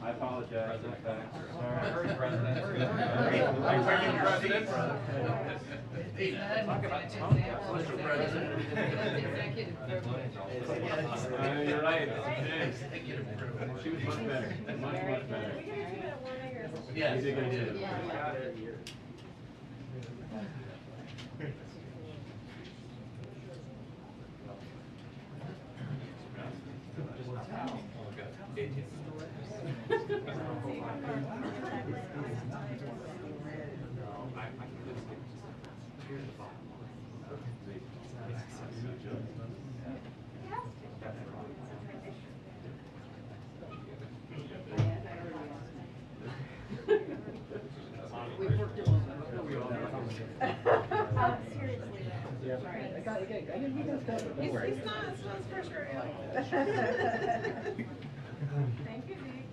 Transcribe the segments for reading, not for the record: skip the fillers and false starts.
I apologize. Sorry, President. You're right. She was much better. Much better. Yes, You did good. It's not for sure. Thank you, Nick.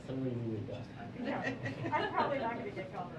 Somebody needed that. Yeah, I'm probably not gonna get called.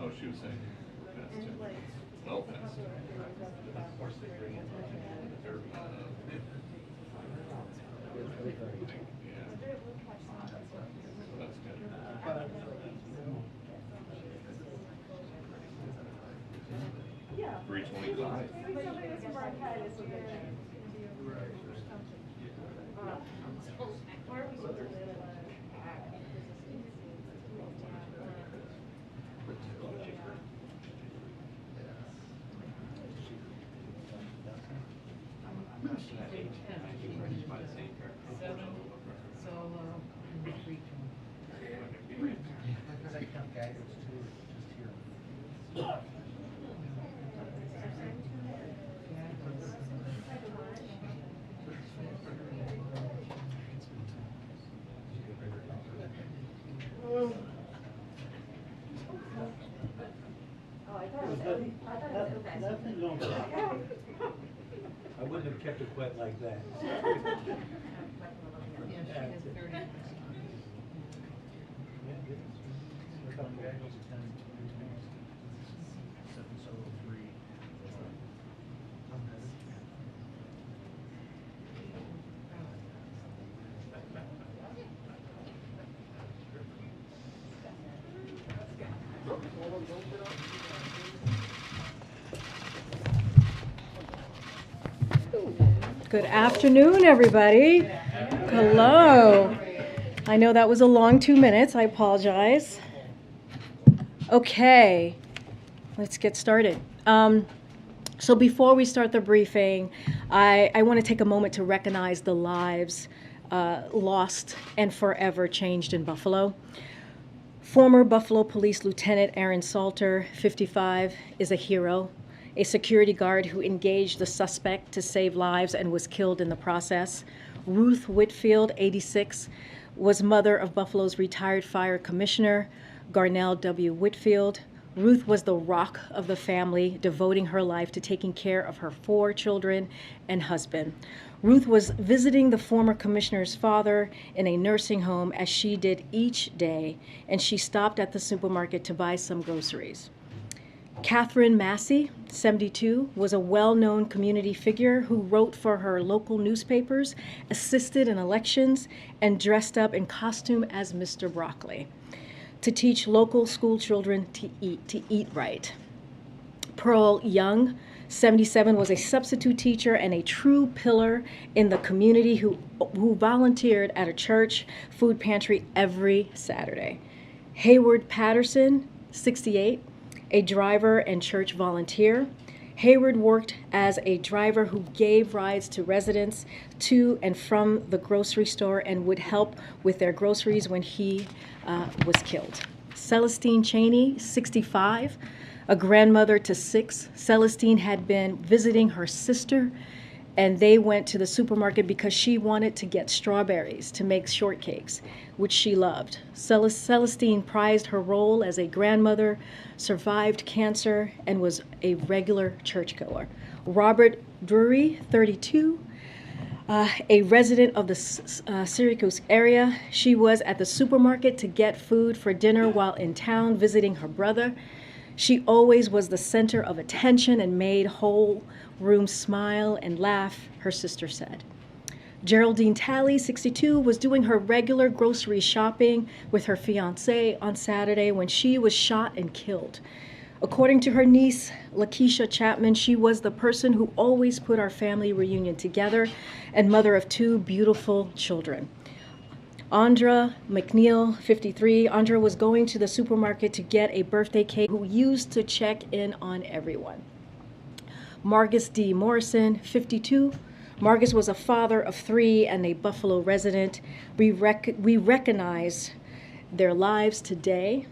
Oh, she was saying fast too. Well, fast. Of course, they bring in yeah. That's good. Yeah. 325. Maybe somebody with some bronchitis will get it. Where are we supposed to live? Nothing wrong with that. I wouldn't have kept it quite like that. Good afternoon, everybody. Hello. I know that was a long 2 minutes. I apologize. Okay, let's get started. So before we start the briefing, I want to take a moment to recognize the lives lost and forever changed in Buffalo. Former Buffalo Police Lieutenant Aaron Salter, 55, is a hero, a security guard who engaged the suspect to save lives and was killed in the process. Ruth Whitfield, 86, was mother of Buffalo's retired fire commissioner, Garnell W. Whitfield. Ruth was the rock of the family, devoting her life to taking care of her 4 children and husband. Ruth was visiting the former commissioner's father in a nursing home, as she did each day, and she stopped at the supermarket to buy some groceries. Catherine Massey, 72, was a well-known community figure who wrote for her local newspapers, assisted in elections, and dressed up in costume as Mr. Broccoli to teach local school children to eat right. Pearl Young, 77, was a substitute teacher and a true pillar in the community who volunteered at a church food pantry every Saturday. Hayward Patterson, 68, a driver and church volunteer. Hayward worked as a driver who gave rides to residents to and from the grocery store and would help with their groceries when he was killed. Celestine Cheney, 65, a grandmother to 6. Celestine had been visiting her sister, and they went to the supermarket because she wanted to get strawberries to make shortcakes, which she loved. Celestine prized her role as a grandmother, survived cancer, and was a regular churchgoer. Robert Drury, 32, a resident of the Syracuse area. She was at the supermarket to get food for dinner while in town visiting her brother. She always was the center of attention and made whole rooms smile and laugh, her sister said. Geraldine Talley, 62, was doing her regular grocery shopping with her fiancé on Saturday when she was shot and killed. According to her niece, Lakeisha Chapman, she was the person who always put our family reunion together and mother of 2 beautiful children. Andra McNeil, 53. Andra was going to the supermarket to get a birthday cake, who used to check in on everyone. Margus D. Morrison, 52. Margus was a father of 3 and a Buffalo resident. We recognize their lives today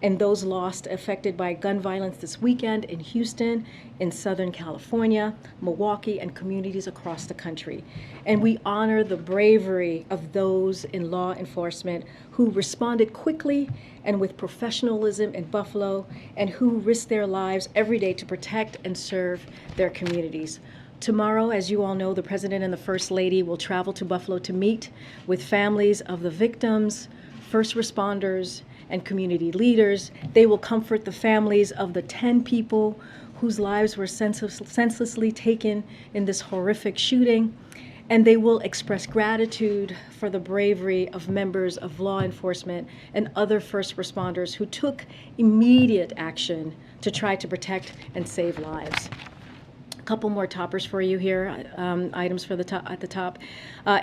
and those lost, affected by gun violence this weekend in Houston, in Southern California, Milwaukee, and communities across the country. And we honor the bravery of those in law enforcement who responded quickly and with professionalism in Buffalo, and who risk their lives every day to protect and serve their communities. Tomorrow, as you all know, the President and the First Lady will travel to Buffalo to meet with families of the victims, first responders, and community leaders. They will comfort the families of the 10 people whose lives were senselessly taken in this horrific shooting, and they will express gratitude for the bravery of members of law enforcement and other first responders who took immediate action to try to protect and save lives. Couple more toppers for you here, items for at the top.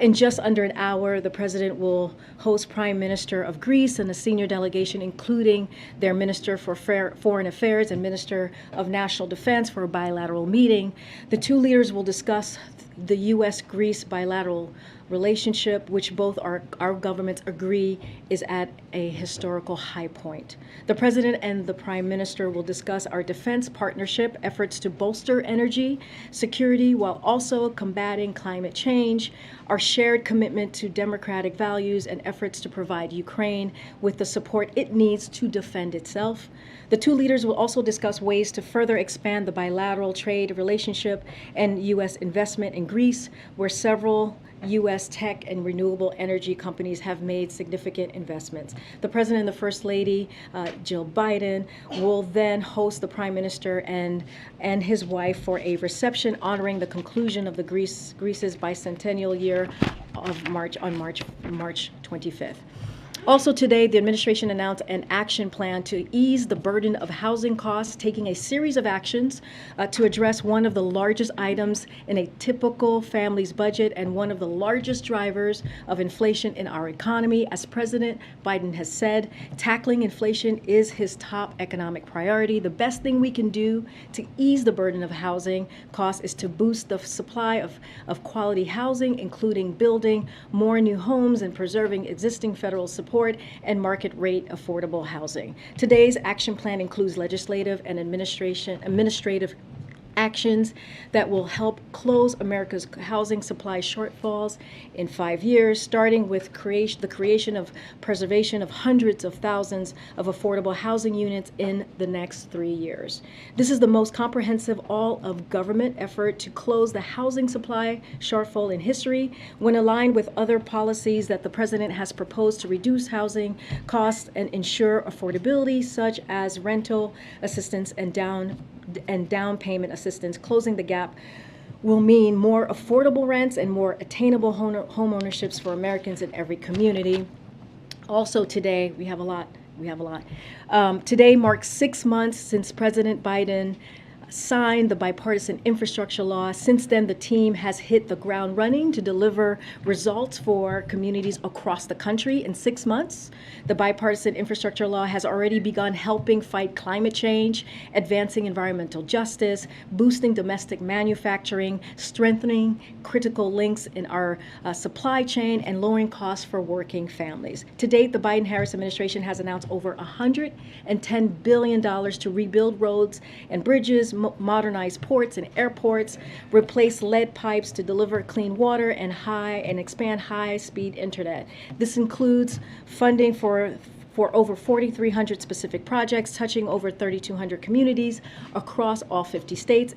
In just under an hour, the President will host Prime Minister of Greece and a senior delegation, including their Minister for Foreign Affairs and Minister of National Defense, for a bilateral meeting. The 2 leaders will discuss the U.S.-Greece bilateral relationship, which both our governments agree is at a historical high point. The President and the Prime Minister will discuss our defense partnership, efforts to bolster energy security while also combating climate change, our shared commitment to democratic values, and efforts to provide Ukraine with the support it needs to defend itself. The 2 leaders will also discuss ways to further expand the bilateral trade relationship and U.S. investment in Greece, where several U.S. tech and renewable energy companies have made significant investments. The President and the First Lady, Jill Biden, will then host the Prime Minister and his wife for a reception honoring the conclusion of the Greece's bicentennial year of March 25th. Also today, the administration announced an action plan to ease the burden of housing costs, taking a series of actions to address one of the largest items in a typical family's budget and one of the largest drivers of inflation in our economy. As President Biden has said, tackling inflation is his top economic priority. The best thing we can do to ease the burden of housing costs is to boost the supply of quality housing, including building more new homes and preserving existing federal support and market rate affordable housing. Today's action plan includes legislative and administrative actions that will help close America's housing supply shortfalls in 5 years, starting with the creation of preservation of hundreds of thousands of affordable housing units in the next 3 years. This is the most comprehensive all-of-government effort to close the housing supply shortfall in history, when aligned with other policies that the President has proposed to reduce housing costs and ensure affordability, such as rental assistance and down payment assistance. Closing the gap will mean more affordable rents and more attainable home ownerships for Americans in every community. Also today, we have a lot. Today marks 6 months since President Biden signed the bipartisan infrastructure law. Since then, the team has hit the ground running to deliver results for communities across the country. In 6 months, the bipartisan infrastructure law has already begun helping fight climate change, advancing environmental justice, boosting domestic manufacturing, strengthening critical links in our supply chain, and lowering costs for working families. To date, the Biden-Harris administration has announced over $110 billion to rebuild roads and bridges, modernize ports and airports, replace lead pipes to deliver clean water, and expand high-speed internet. This includes funding for over 4,300 specific projects touching over 3,200 communities across all 50 states,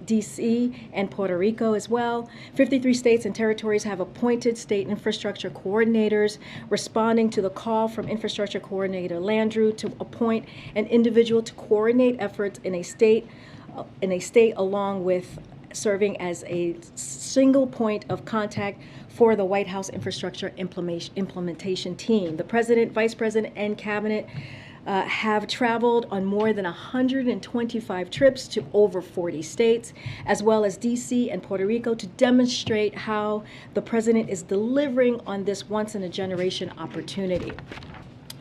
DC and Puerto Rico as well. 53 states and territories have appointed state infrastructure coordinators, responding to the call from Infrastructure Coordinator Landrieu to appoint an individual to coordinate efforts in a state along with serving as a single point of contact for the White House infrastructure implementation team. The President, Vice President, and Cabinet have traveled on more than 125 trips to over 40 states, as well as DC and Puerto Rico, to demonstrate how the President is delivering on this once-in-a-generation opportunity.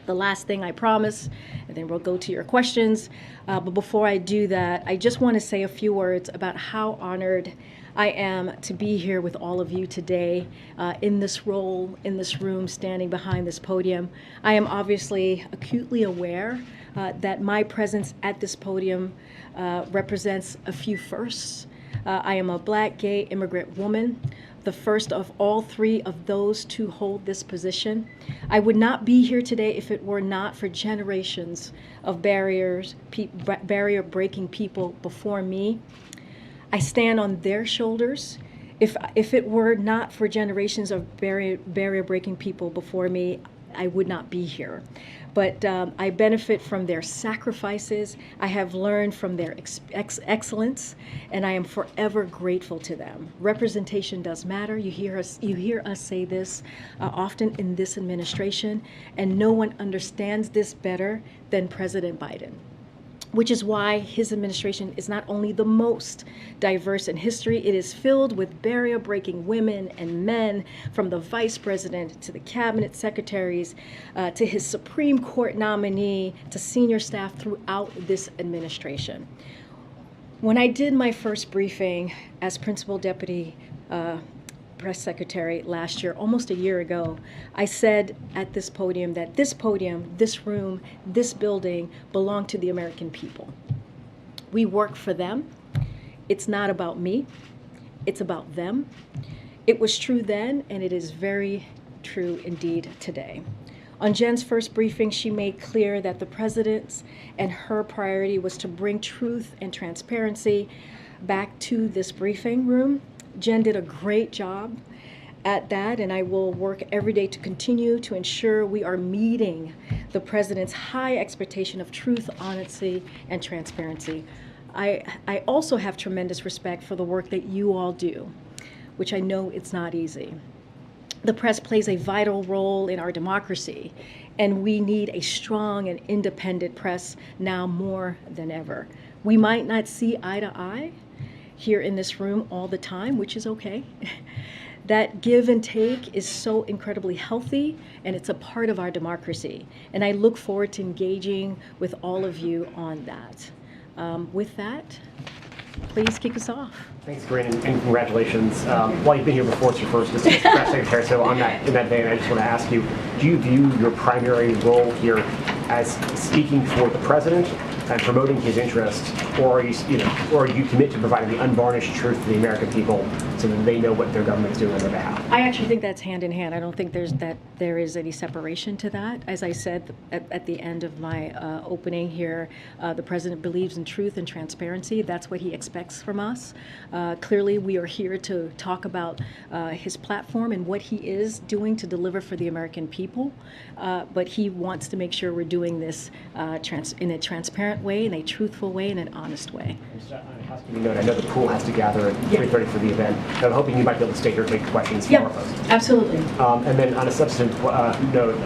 The last thing I promise, and then we'll go to your questions. But before I do that, I just want to say a few words about how honored I am to be here with all of you today in this role, in this room, standing behind this podium. I am obviously acutely aware that my presence at this podium represents a few firsts. I am a Black, gay, immigrant woman, the first of all 3 of those to hold this position. I would not be here today if it were not for generations of barrier-breaking people before me. I stand on their shoulders. If it were not for generations of barrier-breaking people before me, I would not be here. But I benefit from their sacrifices. I have learned from their excellence, and I am forever grateful to them. Representation does matter. You hear us say this often in this administration, and no one understands this better than President Biden, which is why his administration is not only the most diverse in history, it is filled with barrier-breaking women and men, from the vice president to the cabinet secretaries, to his Supreme Court nominee, to senior staff throughout this administration. When I did my first briefing as principal deputy press secretary last year, almost a year ago, I said at this podium that this podium, this room, this building belong to the American people. We work for them. It's not about me. It's about them. It was true then, and it is very true indeed today. On Jen's first briefing, she made clear that the president's and her priority was to bring truth and transparency back to this briefing room. Jen did a great job at that, and I will work every day to continue to ensure we are meeting the president's high expectation of truth, honesty, and transparency. I also have tremendous respect for the work that you all do, which I know it's not easy. The press plays a vital role in our democracy, and we need a strong and independent press now more than ever. We might not see eye to eye here in this room all the time, which is okay. That give and take is so incredibly healthy, and it's a part of our democracy. And I look forward to engaging with all of you on that. With that, please kick us off. Thanks, Corinne, and congratulations. While you've been here before, it's your first as press secretary, so in that vein, I just want to ask you, do you view your primary role here as speaking for the president, and promoting his interest, or or you commit to providing the unvarnished truth to the American people so that they know what their government is doing on their behalf? I actually think that's hand in hand. I don't think there is any separation to that. As I said at the end of my opening here, the president believes in truth and transparency. That's what he expects from us. Clearly, we are here to talk about his platform and what he is doing to deliver for the American people. But he wants to make sure we're doing this in a transparent way, in a truthful way, in an honest way. I know the pool has to gather at 3:30 for the event. I'm hoping you might be able to stay here and take questions for us. Absolutely. And then on a substantive note,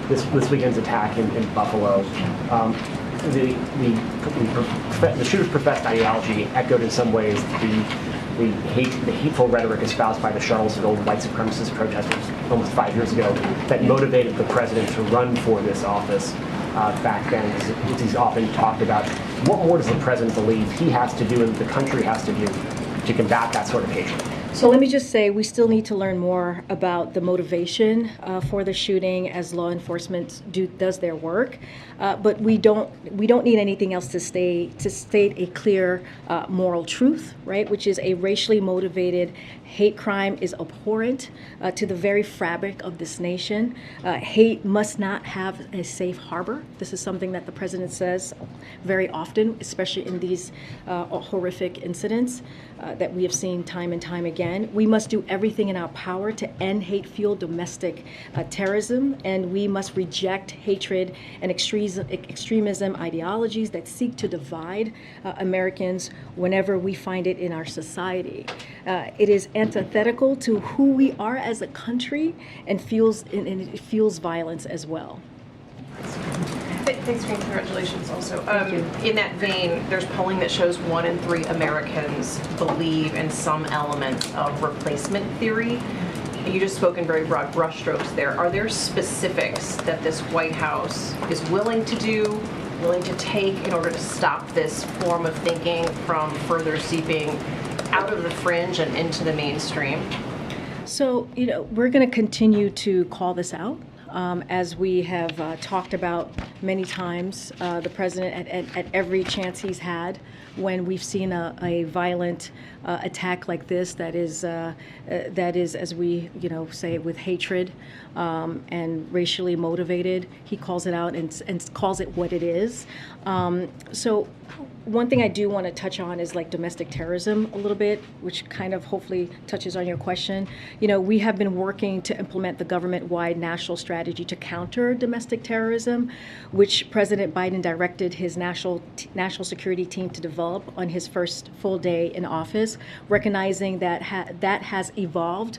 this weekend's attack in Buffalo, the shooter's professed ideology echoed in some ways the hateful rhetoric espoused by the Charlottesville white supremacist protesters almost 5 years ago that motivated the president to run for this office back then, as he's often talked about. What more does the president believe he has to do and the country has to do to combat that sort of hatred? So let me just say, we still need to learn more about the motivation for the shooting as law enforcement does their work. But we don't need anything else to state a clear moral truth, right? Which is a racially motivated hate crime is abhorrent to the very fabric of this nation. Hate must not have a safe harbor. This is something that the president says very often, especially in these horrific incidents that we have seen time and time again. We must do everything in our power to end hate-fueled domestic terrorism, and we must reject hatred and extremism ideologies that seek to divide Americans whenever we find it in our society. It is antithetical to who we are as a country and it fuels violence as well. Thanks, and congratulations also. In that vein, there's polling that shows 1 in 3 Americans believe in some elements of replacement theory. You just spoke in very broad brushstrokes there. Are there specifics that this White House is willing to do, willing to take in order to stop this form of thinking from further seeping out of the fringe and into the mainstream? So, we're going to continue to call this out. As we have talked about many times, the president at every chance he's had when we've seen a violent attack like this that is, as we say, with hatred and racially motivated, he calls it out and calls it what it is. So one thing I do want to touch on is like domestic terrorism a little bit, which kind of hopefully touches on your question. We have been working to implement the government-wide national strategy to counter domestic terrorism, which President Biden directed his national security team to develop on his first full day in office, recognizing that that has evolved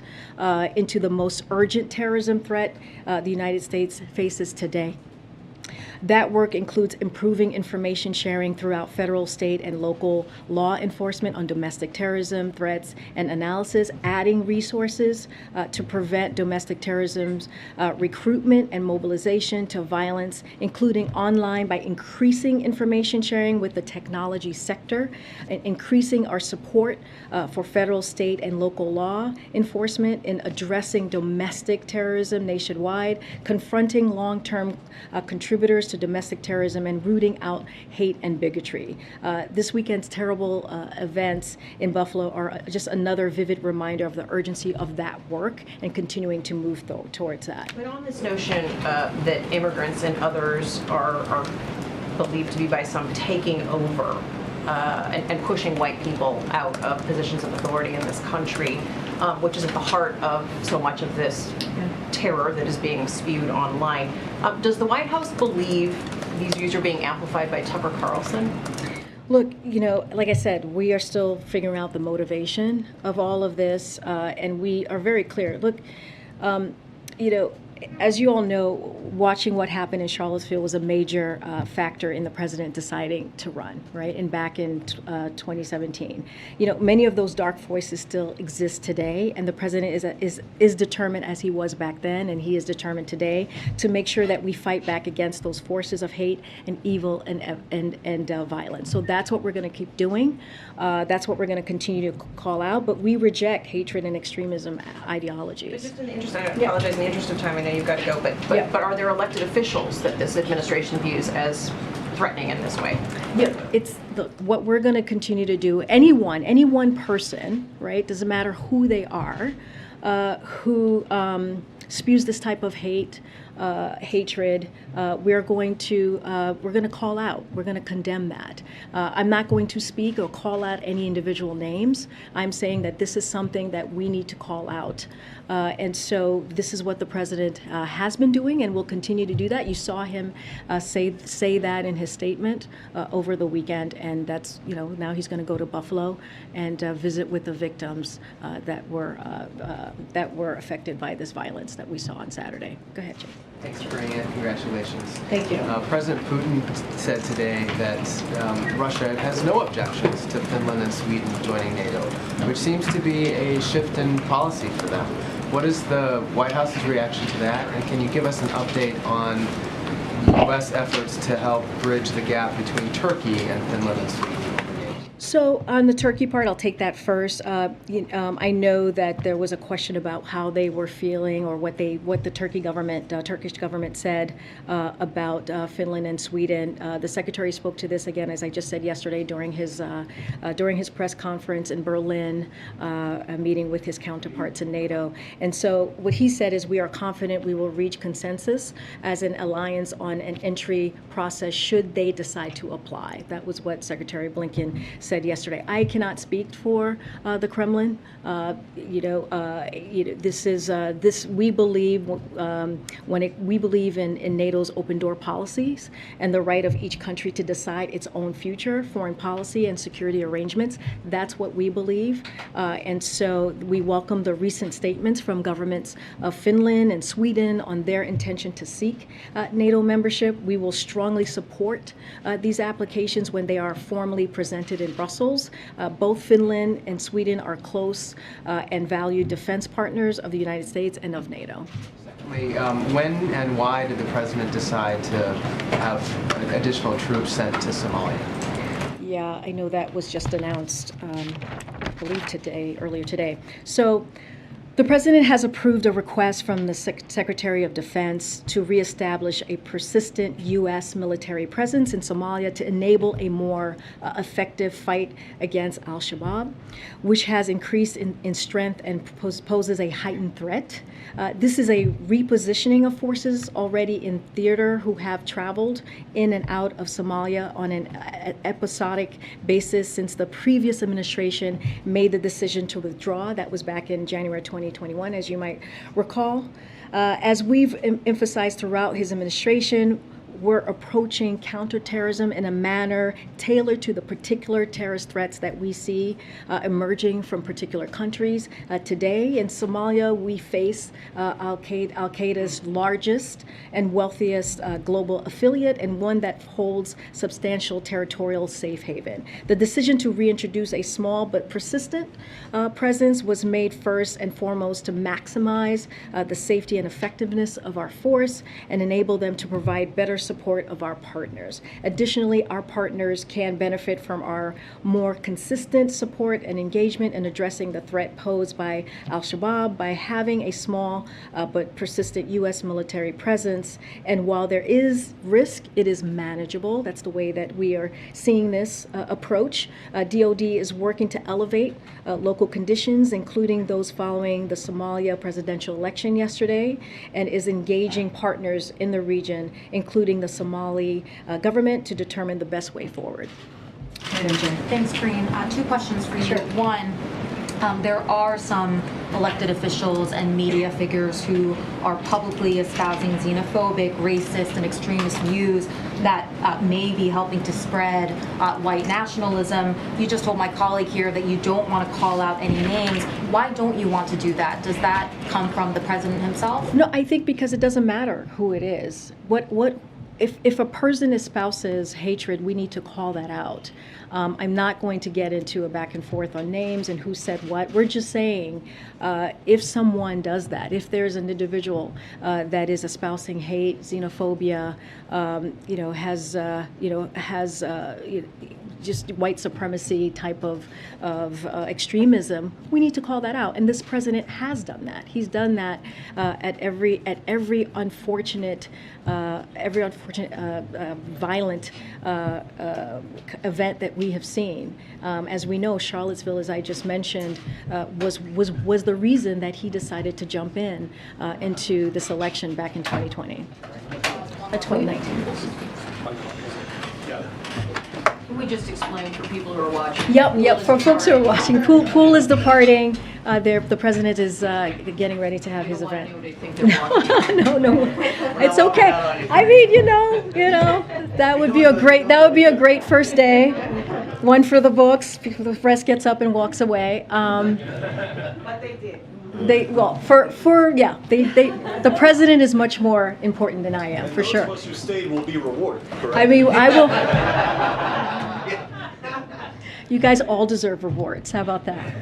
into the most urgent terrorism threat the United States faces today. That work includes improving information sharing throughout federal, state, and local law enforcement on domestic terrorism threats and analysis, adding resources to prevent domestic terrorism's recruitment and mobilization to violence, including online by increasing information sharing with the technology sector, and increasing our support for federal, state, and local law enforcement in addressing domestic terrorism nationwide, confronting long-term contributors to domestic terrorism, and rooting out hate and bigotry. This weekend's terrible events in Buffalo are just another vivid reminder of the urgency of that work and continuing to move towards that. But on this notion that immigrants and others are believed to be by some taking over and pushing white people out of positions of authority in this country, which is at the heart of so much of this terror that is being spewed online. Does the White House believe these views are being amplified by Tucker Carlson? Look, like I said, we are still figuring out the motivation of all of this, and we are very clear. Look, as you all know, watching what happened in Charlottesville was a major factor in the president deciding to run, right? And back in 2017, many of those dark voices still exist today, and the president is determined, as he was back then, and he is determined today, to make sure that we fight back against those forces of hate and evil and violence. So that's what we're going to keep doing. That's what we're going to continue to call out. But we reject hatred and extremism ideologies. But just in the interest, I apologize, in the interest of time, I know you've got to go, but are there elected officials that this administration views as threatening in this way. Yeah, what we're going to continue to do. Any one person, right? Doesn't matter who they are, who spews this type of hate, hatred. We're going to call out. We're going to condemn that. I'm not going to speak or call out any individual names. I'm saying that this is something that we need to call out. And so this is what the president has been doing and will continue to do that. You saw him say that in his statement over the weekend, and that's, now he's going to go to Buffalo and visit with the victims that were affected by this violence that we saw on Saturday. Go ahead, Jay. Thanks for bringing it. Congratulations. Thank you. President Putin said today that Russia has no objections to Finland and Sweden joining NATO, which seems to be a shift in policy for them. What is the White House's reaction to that? And can you give us an update on U.S. efforts to help bridge the gap between Turkey and Finland and Sweden? So on the Turkey part, I'll take that first. I know that there was a question about how they were feeling or what the Turkish government said about Finland and Sweden. The secretary spoke to this again, as I just said yesterday, during his press conference in Berlin, a meeting with his counterparts in NATO. And so what he said is, we are confident we will reach consensus as an alliance on an entry process should they decide to apply. That was what Secretary Blinken said yesterday. I cannot speak for the Kremlin. This we believe we believe in NATO's open door policies and the right of each country to decide its own future, foreign policy and security arrangements. That's what we believe, and so we welcome the recent statements from governments of Finland and Sweden on their intention to seek NATO membership. We will strongly support these applications when they are formally presented in Brussels. Both Finland and Sweden are close and valued defense partners of the United States and of NATO. Secondly, when and why did the president decide to have additional troops sent to Somalia? Yeah, I know that was just announced, I believe earlier today. So the president has approved a request from the Secretary of Defense to reestablish a persistent U.S. military presence in Somalia to enable a more effective fight against al-Shabaab, which has increased in strength and poses a heightened threat. This is a repositioning of forces already in theater who have traveled in and out of Somalia on an episodic basis since the previous administration made the decision to withdraw. That was back in January 2021, as you might recall. As we've emphasized throughout his administration, we're approaching counterterrorism in a manner tailored to the particular terrorist threats that we see emerging from particular countries. Today in Somalia, we face Al-Qaeda's largest and wealthiest global affiliate, and one that holds substantial territorial safe haven. The decision to reintroduce a small but persistent presence was made first and foremost to maximize the safety and effectiveness of our force and enable them to provide better support of our partners. Additionally, our partners can benefit from our more consistent support and engagement in addressing the threat posed by al-Shabaab by having a small but persistent U.S. military presence. And while there is risk, it is manageable. That's the way that we are seeing this approach. DoD is working to elevate local conditions, including those following the Somalia presidential election yesterday, and is engaging partners in the region, including the Somali government, to determine the best way forward. Thanks, Karine. Two questions for you. Sure. One, there are some elected officials and media figures who are publicly espousing xenophobic, racist, and extremist views that may be helping to spread white nationalism. You just told my colleague here that you don't want to call out any names. Why don't you want to do that? Does that come from the president himself? No, I think because it doesn't matter who it is. If a person espouses hatred, we need to call that out. I'm not going to get into a back and forth on names and who said what. We're just saying if someone does that, if there's an individual that is espousing hate, xenophobia, just white supremacy type of extremism, we need to call that out. And this president has done that. He's done that at every unfortunate violent event that we have seen. As we know, Charlottesville, as I just mentioned, was the reason that he decided to jump into this election back in 2019. Can we just explain for people who are watching? Yep. For folks who are watching, Pool is departing. The president is getting ready to have his event. No, it's okay. I mean, you know, that would be a great first day. One for the books. The press gets up and walks away. But they did. The president is much more important than I am, for sure. Those of us who stayed will be rewarded, correct? I mean, I will. You guys all deserve rewards. How about that?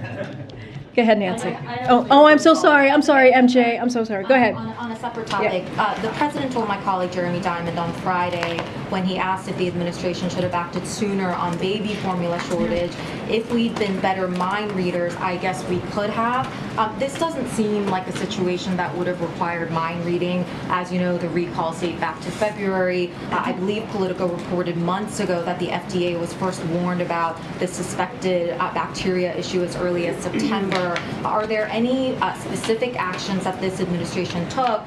Go ahead, Nancy. I'm so sorry. I'm sorry, MJ. I'm so sorry. Go ahead. On a separate topic, the president told my colleague Jeremy Diamond on Friday, when he asked if the administration should have acted sooner on baby formula shortage, if we'd been better mind readers, I guess we could have. This doesn't seem like a situation that would have required mind reading. As you know, the recalls date back to February. I believe Politico reported months ago that the FDA was first warned about the suspected bacteria issue as early as September. Are there any specific actions that this administration took,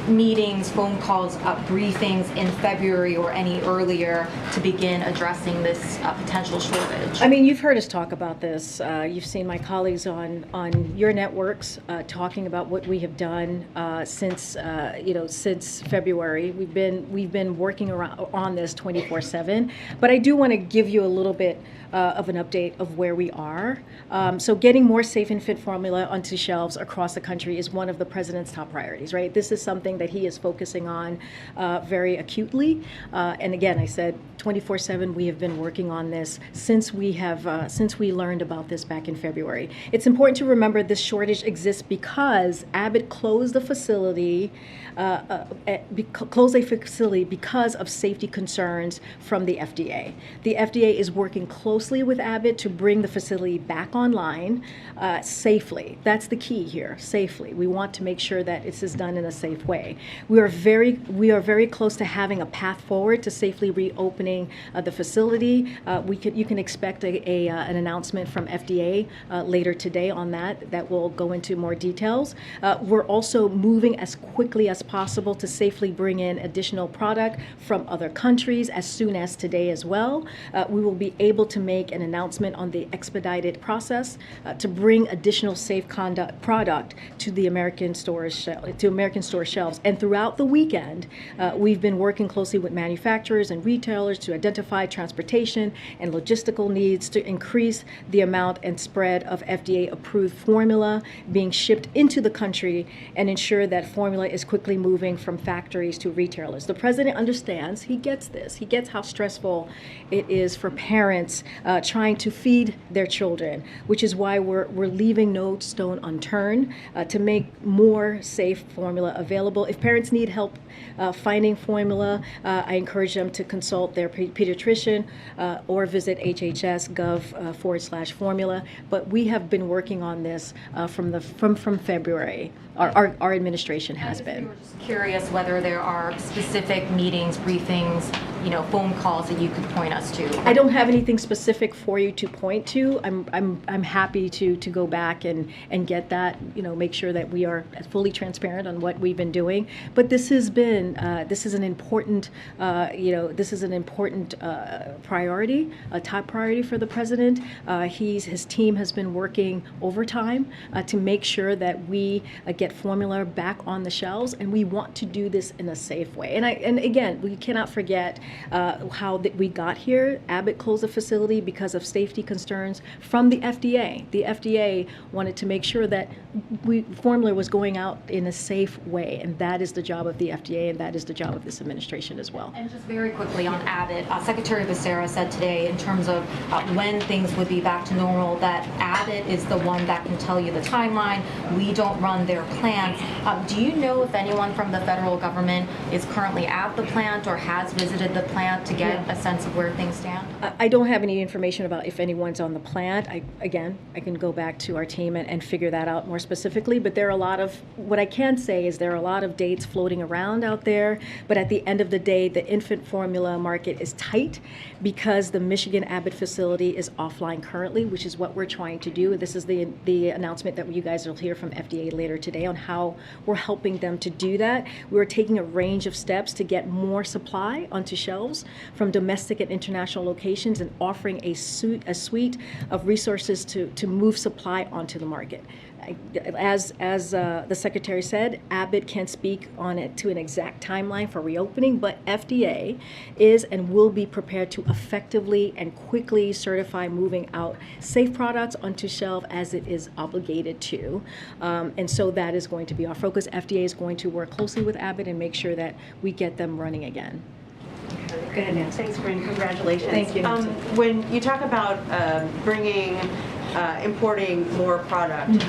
meetings, phone calls, briefings in February or any earlier to begin addressing this potential shortage? I mean, you've heard us talk about this. You've seen my colleagues on your networks talking about what we have done since February. We've been working on this 24/7. But I do want to give you a little bit of an update of where we are. So getting more safe and fit formula onto shelves across the country is one of the president's top priorities, right? This is something that he is focusing on very acutely. And again, I said 24/7, we have been working on this since we learned about this back in February. It's important to remember this shortage exists because Abbott closed a facility because of safety concerns from the FDA. The FDA is working closely with Abbott to bring the facility back online safely. That's the key here, safely. We want to make sure that this is done in a safe way. We are very close to having a path forward to safely reopening the facility. You can expect an announcement from FDA later today on that. That will go into more details. We're also moving as quickly as possible to safely bring in additional product from other countries as soon as today as well. We will be able to make an announcement on the expedited process to bring additional safe conduct product to the American store shelves. And throughout the weekend, we've been working closely with manufacturers and retailers to identify transportation and logistical needs to increase the amount and spread of FDA-approved formula being shipped into the country and ensure that formula is quickly moving from factories to retailers. The president understands, he gets this. He gets how stressful it is for parents trying to feed their children, which is why we're leaving no stone unturned to make more safe formula available. If parents need help finding formula, I encourage them to consult their pediatrician or visit hhs.gov/formula. But we have been working on this from February. Our administration has been. We were just curious whether there are specific meetings, briefings, phone calls that you could point us to. I don't have anything specific for you to point to. I'm happy to go back and get that. Make sure that we are fully transparent on what we've been doing. But this is an important priority, a top priority for the president. His team has been working overtime to make sure that we get formula back on the shelves, and we want to do this in a safe way. And again, we cannot forget how we got here. Abbott closed the facility because of safety concerns from the FDA. The FDA wanted to make sure that formula was going out in a safe way, and that is the job of the FDA, and that is the job of this administration as well. And just very quickly on Abbott, Secretary Becerra said today, in terms of when things would be back to normal, that Abbott is the one that can tell you the timeline. We don't run their plants. Do you know if anyone from the federal government is currently at the plant or has visited the plant to get a sense of where things stand? I don't have any information about if anyone's on the plant. I can go back to our team and figure that out more specifically, but there are a lot of, what I can say is there are a lot of dates floating around out there, but at the end of the day, the infant formula market is tight because the Michigan Abbott facility is offline currently, which is what we're trying to do. This is the announcement that you guys will hear from FDA later today on how we're helping them to do that. We're taking a range of steps to get more supply onto shelves from domestic and international locations and offering a suite of resources to move supply onto the market. As the Secretary said, Abbott can't speak on it to an exact timeline for reopening, but FDA is and will be prepared to effectively and quickly certify moving out safe products onto shelf as it is obligated to. And so that is going to be our focus. FDA is going to work closely with Abbott and make sure that we get them running again. Go ahead, Nancy. Thanks, Corinne. Congratulations. Thank you, Nancy. When you talk about importing more product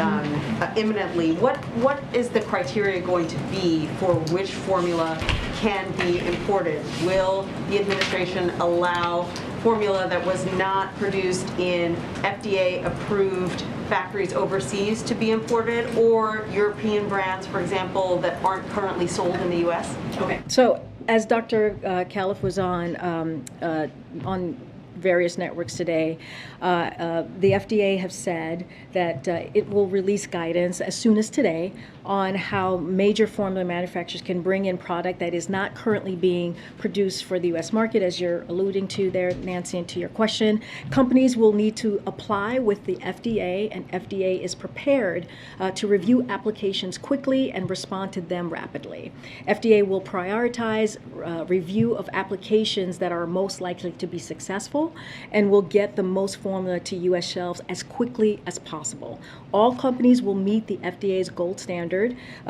imminently, what is the criteria going to be for which formula can be imported? Will the administration allow formula that was not produced in FDA-approved factories overseas to be imported, or European brands, for example, that aren't currently sold in the U.S.? Okay. So as Dr. Califf was on various networks today, the FDA have said that it will release guidance as soon as today on how major formula manufacturers can bring in product that is not currently being produced for the U.S. market, as you're alluding to there, Nancy, and to your question. Companies will need to apply with the FDA, and FDA is prepared to review applications quickly and respond to them rapidly. FDA will prioritize review of applications that are most likely to be successful and will get the most formula to U.S. shelves as quickly as possible. All companies will meet the FDA's gold standard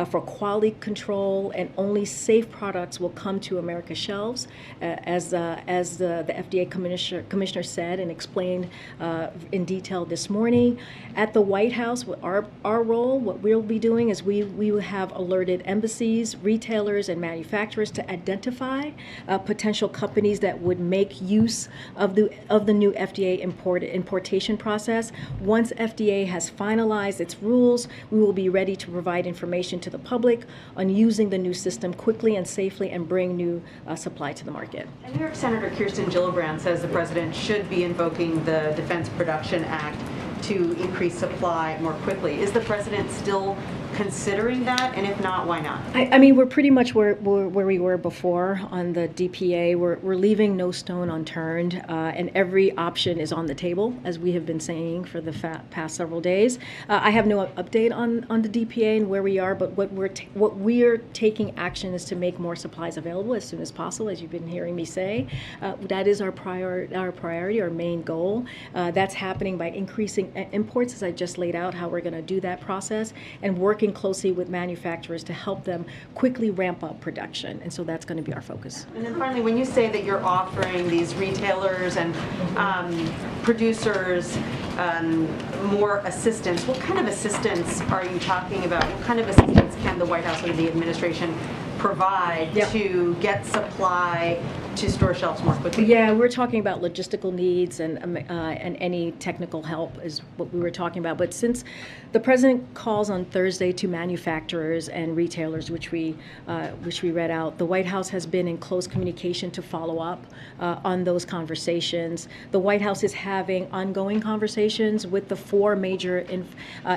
for quality control, and only safe products will come to America's shelves, as the FDA commissioner said and explained in detail this morning. At the White House, our role, what we'll be doing is we will have alerted embassies, retailers, and manufacturers to identify potential companies that would make use of the new FDA importation process. Once FDA has finalized its rules, we will be ready to provide information to the public on using the new system quickly and safely and bring new supply to the market. And New York Senator Kirsten Gillibrand says the president should be invoking the Defense Production Act to increase supply more quickly. Is the president still considering that? And if not, why not? I mean, we're pretty much where we were before on the DPA. We're leaving no stone unturned, and every option is on the table, as we have been saying for the past several days. I have no update on the DPA and where we are, but what we're taking action is to make more supplies available as soon as possible, as you've been hearing me say. That is our priority, our main goal. That's happening by increasing imports, as I just laid out how we're going to do that process, and working closely with manufacturers to help them quickly ramp up production. And so that's going to be our focus. And then finally, when you say that you're offering these retailers and producers more assistance, what kind of assistance are you talking about? What kind of assistance can the White House or the administration provide to get supply to store shelves more quickly? Yeah, we're talking about logistical needs and any technical help is what we were talking about. But since the president calls on Thursday to manufacturers and retailers, which we read out, the White House has been in close communication to follow up on those conversations. The White House is having ongoing conversations with the 4 major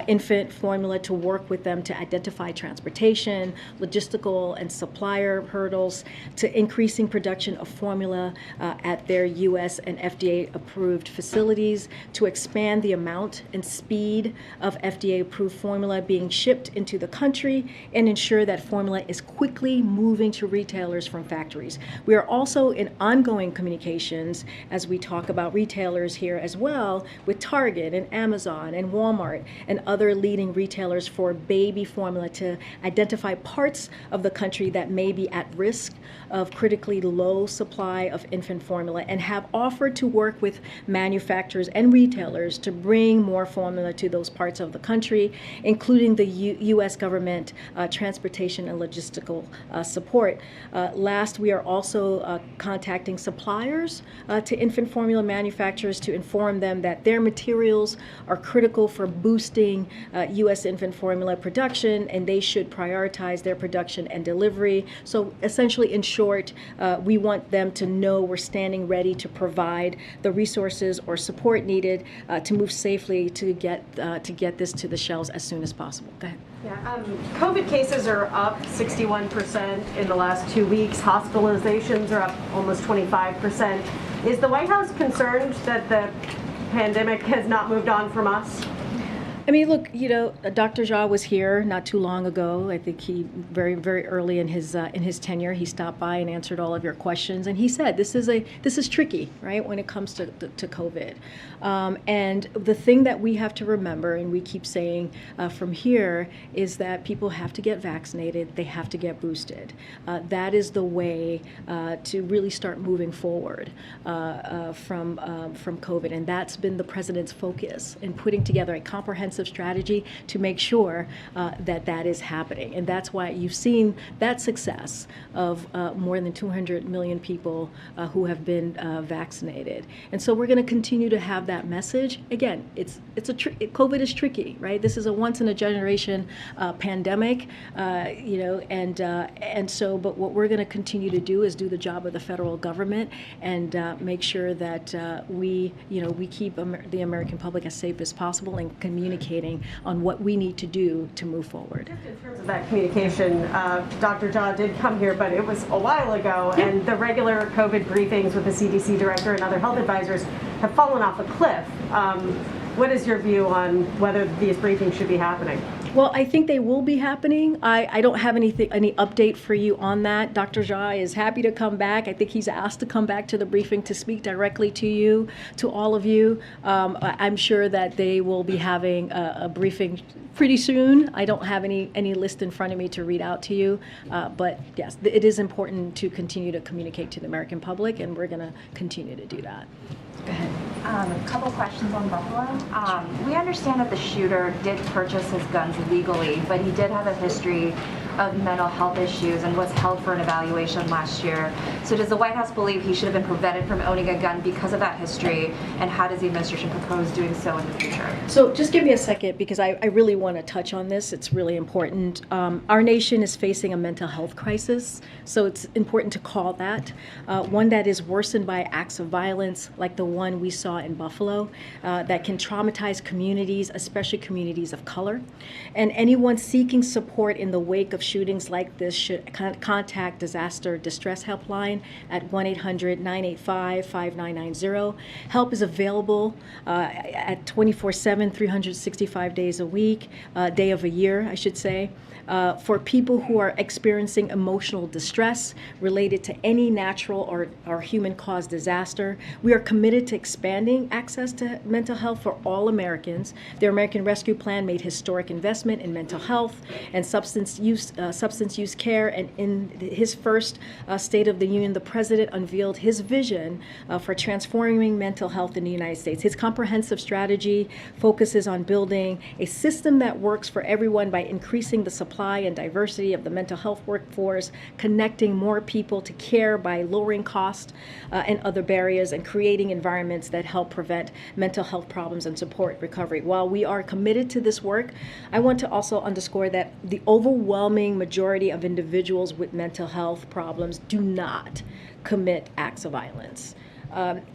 infant formula to work with them to identify transportation, logistical, and supplier hurdles to increasing production of formula at their U.S. and FDA-approved facilities, to expand the amount and speed of FDA-approved formula being shipped into the country, and ensure that formula is quickly moving to retailers from factories. We are also in ongoing communications, as we talk about retailers here as well, with Target and Amazon and Walmart and other leading retailers for baby formula to identify parts of the country country that may be at risk of critically low supply of infant formula and have offered to work with manufacturers and retailers to bring more formula to those parts of the country, including the U.S. government transportation and logistical support. Last, we are also contacting suppliers to infant formula manufacturers to inform them that their materials are critical for boosting U.S. infant formula production, and they should prioritize their production and delivery. So essentially, in short, we want them to know we're standing ready to provide the resources or support needed to move safely to get this to the shelves as soon as possible. Go ahead. Yeah, COVID cases are up 61% in the last 2 weeks. Hospitalizations are up almost 25%. Is the White House concerned that the pandemic has not moved on from us? I mean, look, you know, Dr. Jha was here not too long ago. I think he very, very early in his tenure, he stopped by and answered all of your questions, and he said this is tricky, right, when it comes to COVID. And the thing that we have to remember, and we keep saying from here, is that people have to get vaccinated. They have to get boosted. That is the way to really start moving forward from COVID, and that's been the president's focus in putting together a comprehensive strategy to make sure that is happening. And that's why you've seen that success of more than 200 million people who have been vaccinated. And so we're going to continue to have that message. Again, COVID is tricky, right? This is a once in a generation pandemic, you know, and so, but what we're going to continue to do is do the job of the federal government and make sure that we keep the American public as safe as possible and communicate on what we need to do to move forward. In terms of that communication, Dr. Jha did come here, but it was a while ago, and the regular COVID briefings with the CDC director and other health advisors have fallen off a cliff. What is your view on whether these briefings should be happening? Well, I think they will be happening. I don't have any update for you on that. Dr. Jha is happy to come back. I think he's asked to come back to the briefing to speak directly to you, to all of you. I'm sure that they will be having a briefing pretty soon. I don't have any list in front of me to read out to you, but yes, it is important to continue to communicate to the American public, and we're going to continue to do that. Go ahead. A couple questions on Buffalo. We understand that the shooter did purchase his guns legally, but he did have a history of mental health issues and was held for an evaluation last year. So does the White House believe he should have been prevented from owning a gun because of that history, and how does the administration propose doing so in the future? So just give me a second, because I really want to touch on this. It's really important. Our nation is facing a mental health crisis, so it's important to call that. One that is worsened by acts of violence like the one we saw in Buffalo, that can traumatize communities, especially communities of color. And anyone seeking support in the wake of shootings like this should contact Disaster Distress Helpline at 1-800-985-5990. Help is available at 24/7, 365 days a week, day of a year, I should say. For people who are experiencing emotional distress related to any natural or human-caused disaster. We are committed to expanding access to mental health for all Americans. The American Rescue Plan made historic investment in mental health and substance use care, and in his first State of the Union, the President unveiled his vision for transforming mental health in the United States. His comprehensive strategy focuses on building a system that works for everyone by increasing the supply and diversity of the mental health workforce, connecting more people to care by lowering cost and other barriers, and creating environments that help prevent mental health problems and support recovery. While we are committed to this work, I want to also underscore that the overwhelming majority of individuals with mental health problems do not commit acts of violence.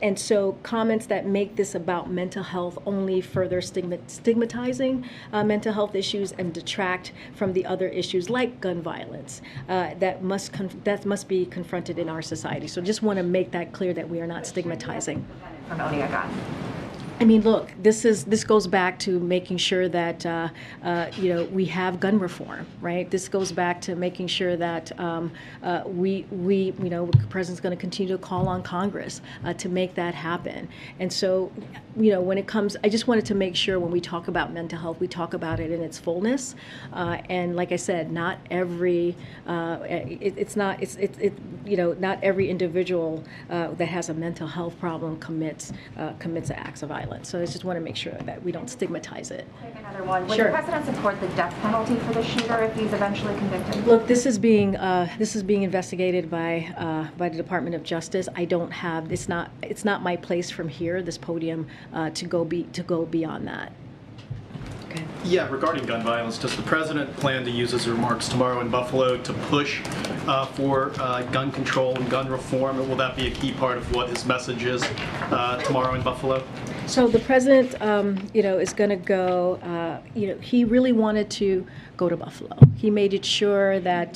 And so comments that make this about mental health only further stigmatizing mental health issues and detract from the other issues like gun violence that must be confronted in our society. So just want to make that clear that we are not stigmatizing. From owning a gun. I mean, look, this goes back to making sure that we have gun reform, right? This goes back to making sure that the president's going to continue to call on Congress to make that happen. And so, when it comes, I just wanted to make sure when we talk about mental health, we talk about it in its fullness. And like I said, not every not every individual that has a mental health problem commits acts of violence. So I just want to make sure that we don't stigmatize it. Another one. Would Sure. the president support the death penalty for the shooter if he's eventually convicted? Look, this is being investigated by the Department of Justice. I don't have. It's not my place from here, this podium, to go beyond that. Okay. Yeah, regarding gun violence, does the president plan to use his remarks tomorrow in Buffalo to push for gun control and gun reform? Or will that be a key part of what his message is tomorrow in Buffalo? So the president, is going to go. He really wanted to go to Buffalo. He made it sure that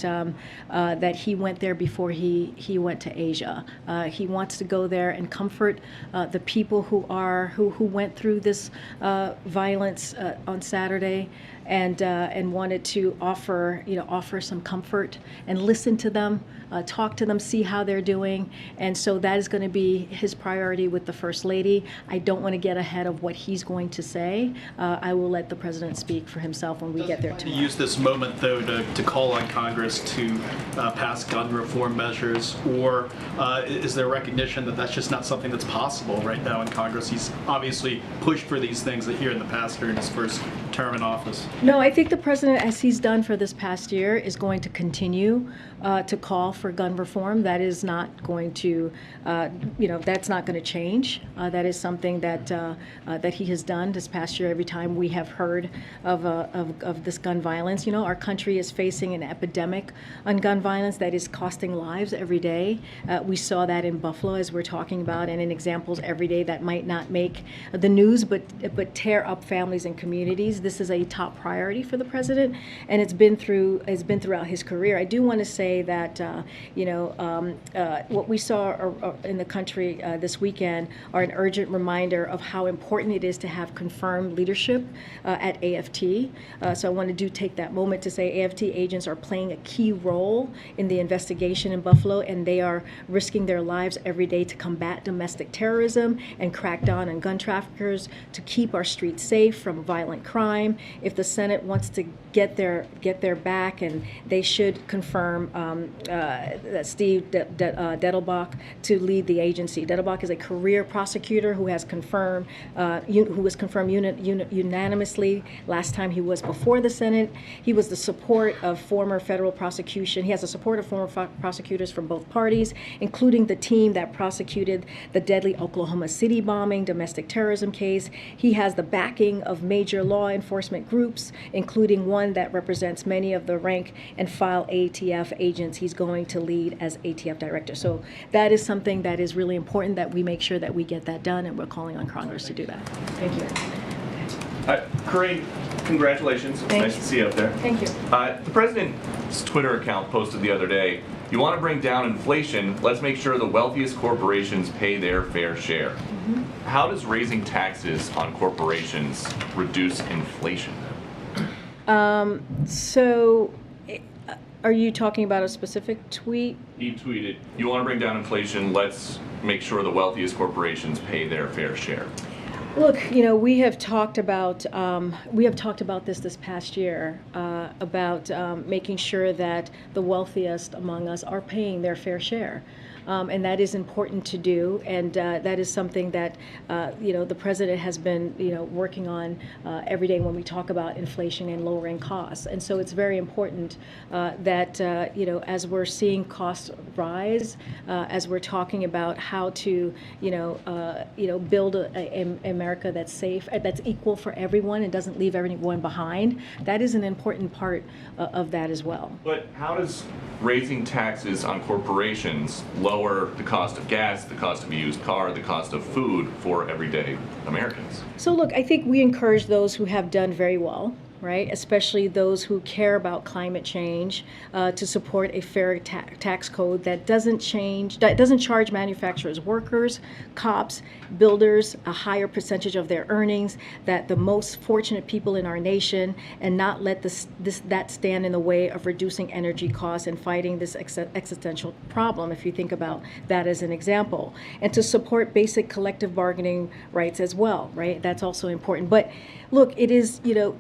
that he went there before he went to Asia. He wants to go there and comfort the people who went through this violence on Saturday, and wanted to offer some comfort and listen to them, talk to them, see how they're doing. And so that is going to be his priority with the First Lady. I don't want to get ahead of what he's going to say. I will let the president speak for himself when we get there tomorrow. Use this moment, though, to call on Congress to pass gun reform measures, or is there recognition that that's just not something that's possible right now in Congress? He's obviously pushed for these things here in the past during his first term in office. No, I think the president, as he's done for this past year, is going to continue to call for gun reform. That is not going to, that's not going to change. That is something that that he has done this past year. Every time we have heard of this gun violence, our country is facing an epidemic on gun violence that is costing lives every day. We saw that in Buffalo, as we're talking about, and in examples every day that might not make the news, but tear up families and communities. This is a top priority for the president, and it's been throughout his career. I do want to say that what we saw in the country this weekend are an urgent reminder of how important it is to have confirmed leadership at AFT. So I want to take that moment to say AFT agents are playing a key role in the investigation in Buffalo, and they are risking their lives every day to combat domestic terrorism and crack down on gun traffickers, to keep our streets safe from violent crime. If the Senate wants to get their back, and they should confirm that Steve Dettelbach to lead the agency. Dettelbach is a career prosecutor who was confirmed unanimously last time he was before the Senate. He was the support of former federal prosecution. He has the support of former prosecutors from both parties, including the team that prosecuted the deadly Oklahoma City bombing, domestic terrorism case. He has the backing of major law enforcement groups, including one that represents many of the rank and file ATF agents he's going to lead as ATF director. So that is something that is really important, that we make sure that we get that done, and we're calling on Congress to do that. Thank you. Corinne, congratulations. It's nice to see you up there. Thank you. The president's Twitter account posted the other day, "You want to bring down inflation, let's make sure the wealthiest corporations pay their fair share." Mm-hmm. How does raising taxes on corporations reduce inflation? So, are you talking about a specific tweet? He tweeted, "You want to bring down inflation, let's make sure the wealthiest corporations pay their fair share." Look, we have talked about this past year about making sure that the wealthiest among us are paying their fair share. And that is important to do, and that is something that the president has been working on every day when we talk about inflation and lowering costs. And so it's very important that as we're seeing costs rise, as we're talking about how to build a America that's safe, that's equal for everyone and doesn't leave everyone behind. That is an important part of that as well. But how does raising taxes on corporations lower the cost of gas, the cost of a used car, the cost of food for everyday Americans? So look, I think we encourage those who have done very well, right? Especially those who care about climate change, to support a fair tax code that doesn't charge manufacturers, workers, cops, builders a higher percentage of their earnings, that the most fortunate people in our nation, and not let that stand in the way of reducing energy costs and fighting this existential problem, if you think about that as an example. And to support basic collective bargaining rights as well, right? That's also important. But look, it is, you know,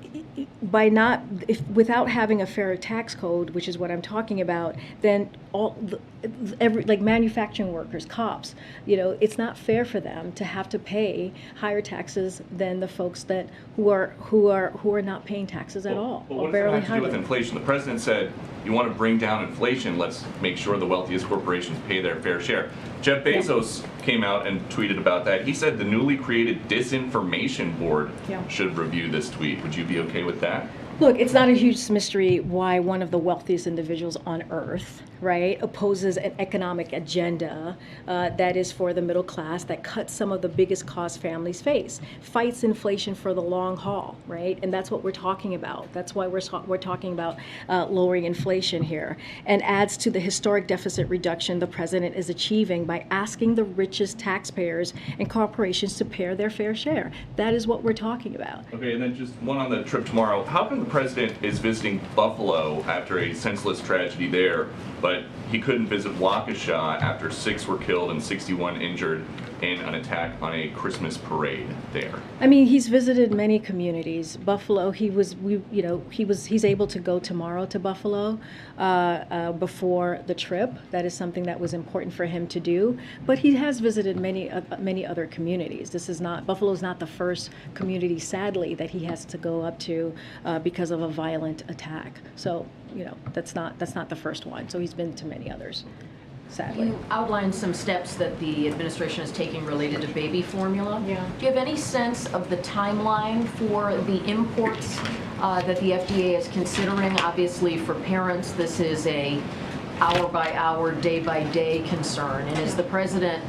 without having a fair tax code, which is what I'm talking about, then like manufacturing workers, cops, you know, it's not fair for them to have to pay higher taxes than the folks who are not paying taxes at all. Well, what does that have to do with inflation? The president said, you want to bring down inflation, let's make sure the wealthiest corporations pay their fair share. Jeff Bezos came out and tweeted about that. He said the newly created disinformation board should review this tweet. Would you be okay with that? Look, it's not a huge mystery why one of the wealthiest individuals on earth, right, opposes an economic agenda that is for the middle class, that cuts some of the biggest costs families face, fights inflation for the long haul, right? And that's what we're talking about. That's why we're talking about lowering inflation here, and adds to the historic deficit reduction the president is achieving by asking the richest taxpayers and corporations to pay their fair share. That is what we're talking about. Okay, and then just one on the trip tomorrow. How come the president is visiting Buffalo after a senseless tragedy there, but he couldn't visit Waukesha after 6 were killed and 61 injured in an attack on a Christmas parade there? I mean, he's visited many communities. Buffalo, he's able to go tomorrow to Buffalo before the trip. That is something that was important for him to do. But he has visited many other communities. Buffalo's not the first community, sadly, that he has to go up to because of a violent attack. So, you know, that's not the first one. So he's been to many others, sadly. You outlined some steps that the administration is taking related to baby formula. Yeah. Do you have any sense of the timeline for the imports that the FDA is considering? Obviously, for parents, this is a hour-by-hour, day-by-day concern. And is the president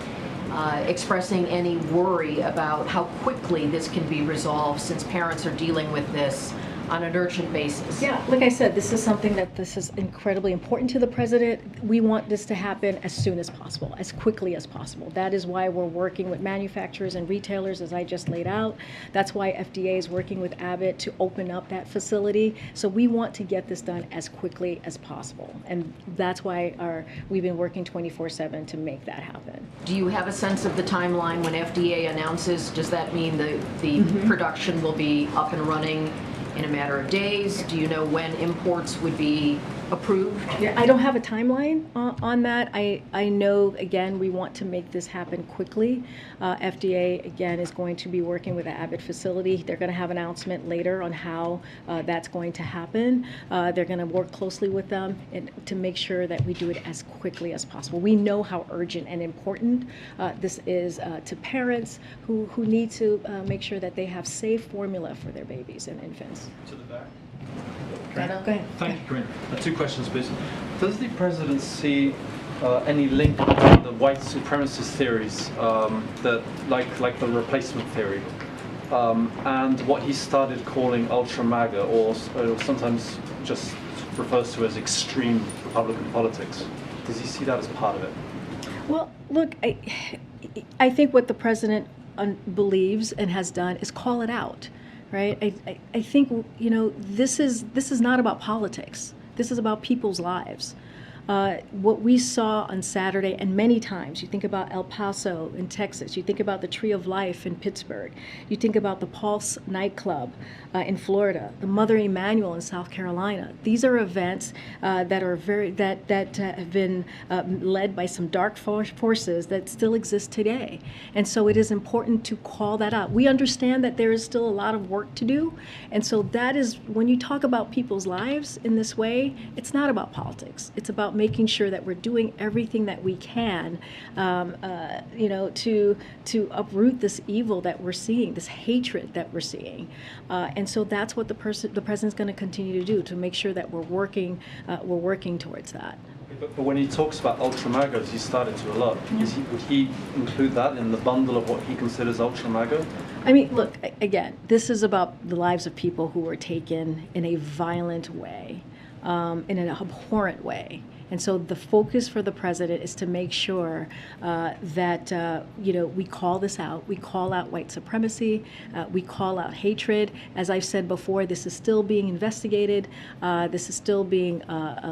expressing any worry about how quickly this can be resolved, since parents are dealing with this on an urgent basis? Yeah, like I said, this is incredibly important to the president. We want this to happen as soon as possible, as quickly as possible. That is why we're working with manufacturers and retailers, as I just laid out. That's why FDA is working with Abbott to open up that facility. So we want to get this done as quickly as possible. And that's why we've been working 24/7 to make that happen. Do you have a sense of the timeline when FDA announces? Does that mean the production will be up and running in a matter of days? Do you know when imports would be approved? Yeah, I don't have a timeline on that. I know, again, we want to make this happen quickly. FDA, again, is going to be working with the Abbott facility. They're going to have an announcement later on how that's going to happen. They're going to work closely with them to make sure that we do it as quickly as possible. We know how urgent and important this is to parents who need to make sure that they have safe formula for their babies and infants. To the back. Go ahead. Thank you, Corinne. 2 questions, please. Does the president see any link between the white supremacist theories, that like the replacement theory, and what he started calling ultra MAGA, or sometimes just refers to as extreme Republican politics? Does he see that as part of it? Well, look, I think what the president believes and has done is call it out. Right? I think, you know, this is not about politics. This is about people's lives. What we saw on Saturday, and many times, you think about El Paso in Texas, you think about the Tree of Life in Pittsburgh, you think about the Pulse nightclub in Florida, the Mother Emanuel in South Carolina. These are events that have been led by some dark forces that still exist today. And so it is important to call that out. We understand that there is still a lot of work to do. And so that is, when you talk about people's lives in this way, it's not about politics. It's about making sure that we're doing everything that we can, you know, to uproot this evil that we're seeing, this hatred that we're seeing. And so that's what the president's going to continue to do, to make sure that we're working towards that. But when he talks about ultra-MAGA, as he started to a lot, would he include that in the bundle of what he considers ultra-MAGA? I mean, look, again, this is about the lives of people who were taken in a violent way, in an abhorrent way. And so the focus for the president is to make sure that, we call this out. We call out white supremacy. We call out hatred. As I've said before, this is still being investigated. This is still being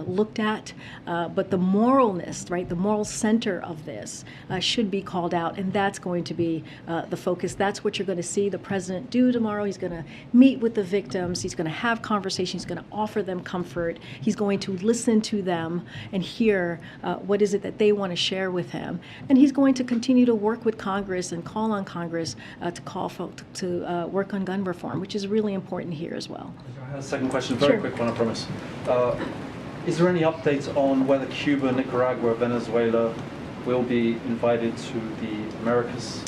looked at. But the moralness, right, the moral center of this should be called out. And that's going to be the focus. That's what you're going to see the president do tomorrow. He's going to meet with the victims. He's going to have conversations. He's going to offer them comfort. He's going to listen to them and hear what is it that they want to share with him. And he's going to continue to work with Congress and call on Congress to call folks to work on gun reform, which is really important here as well. I have a second question, very quick one, I promise. Is there any updates on whether Cuba, Nicaragua, Venezuela will be invited to the Americas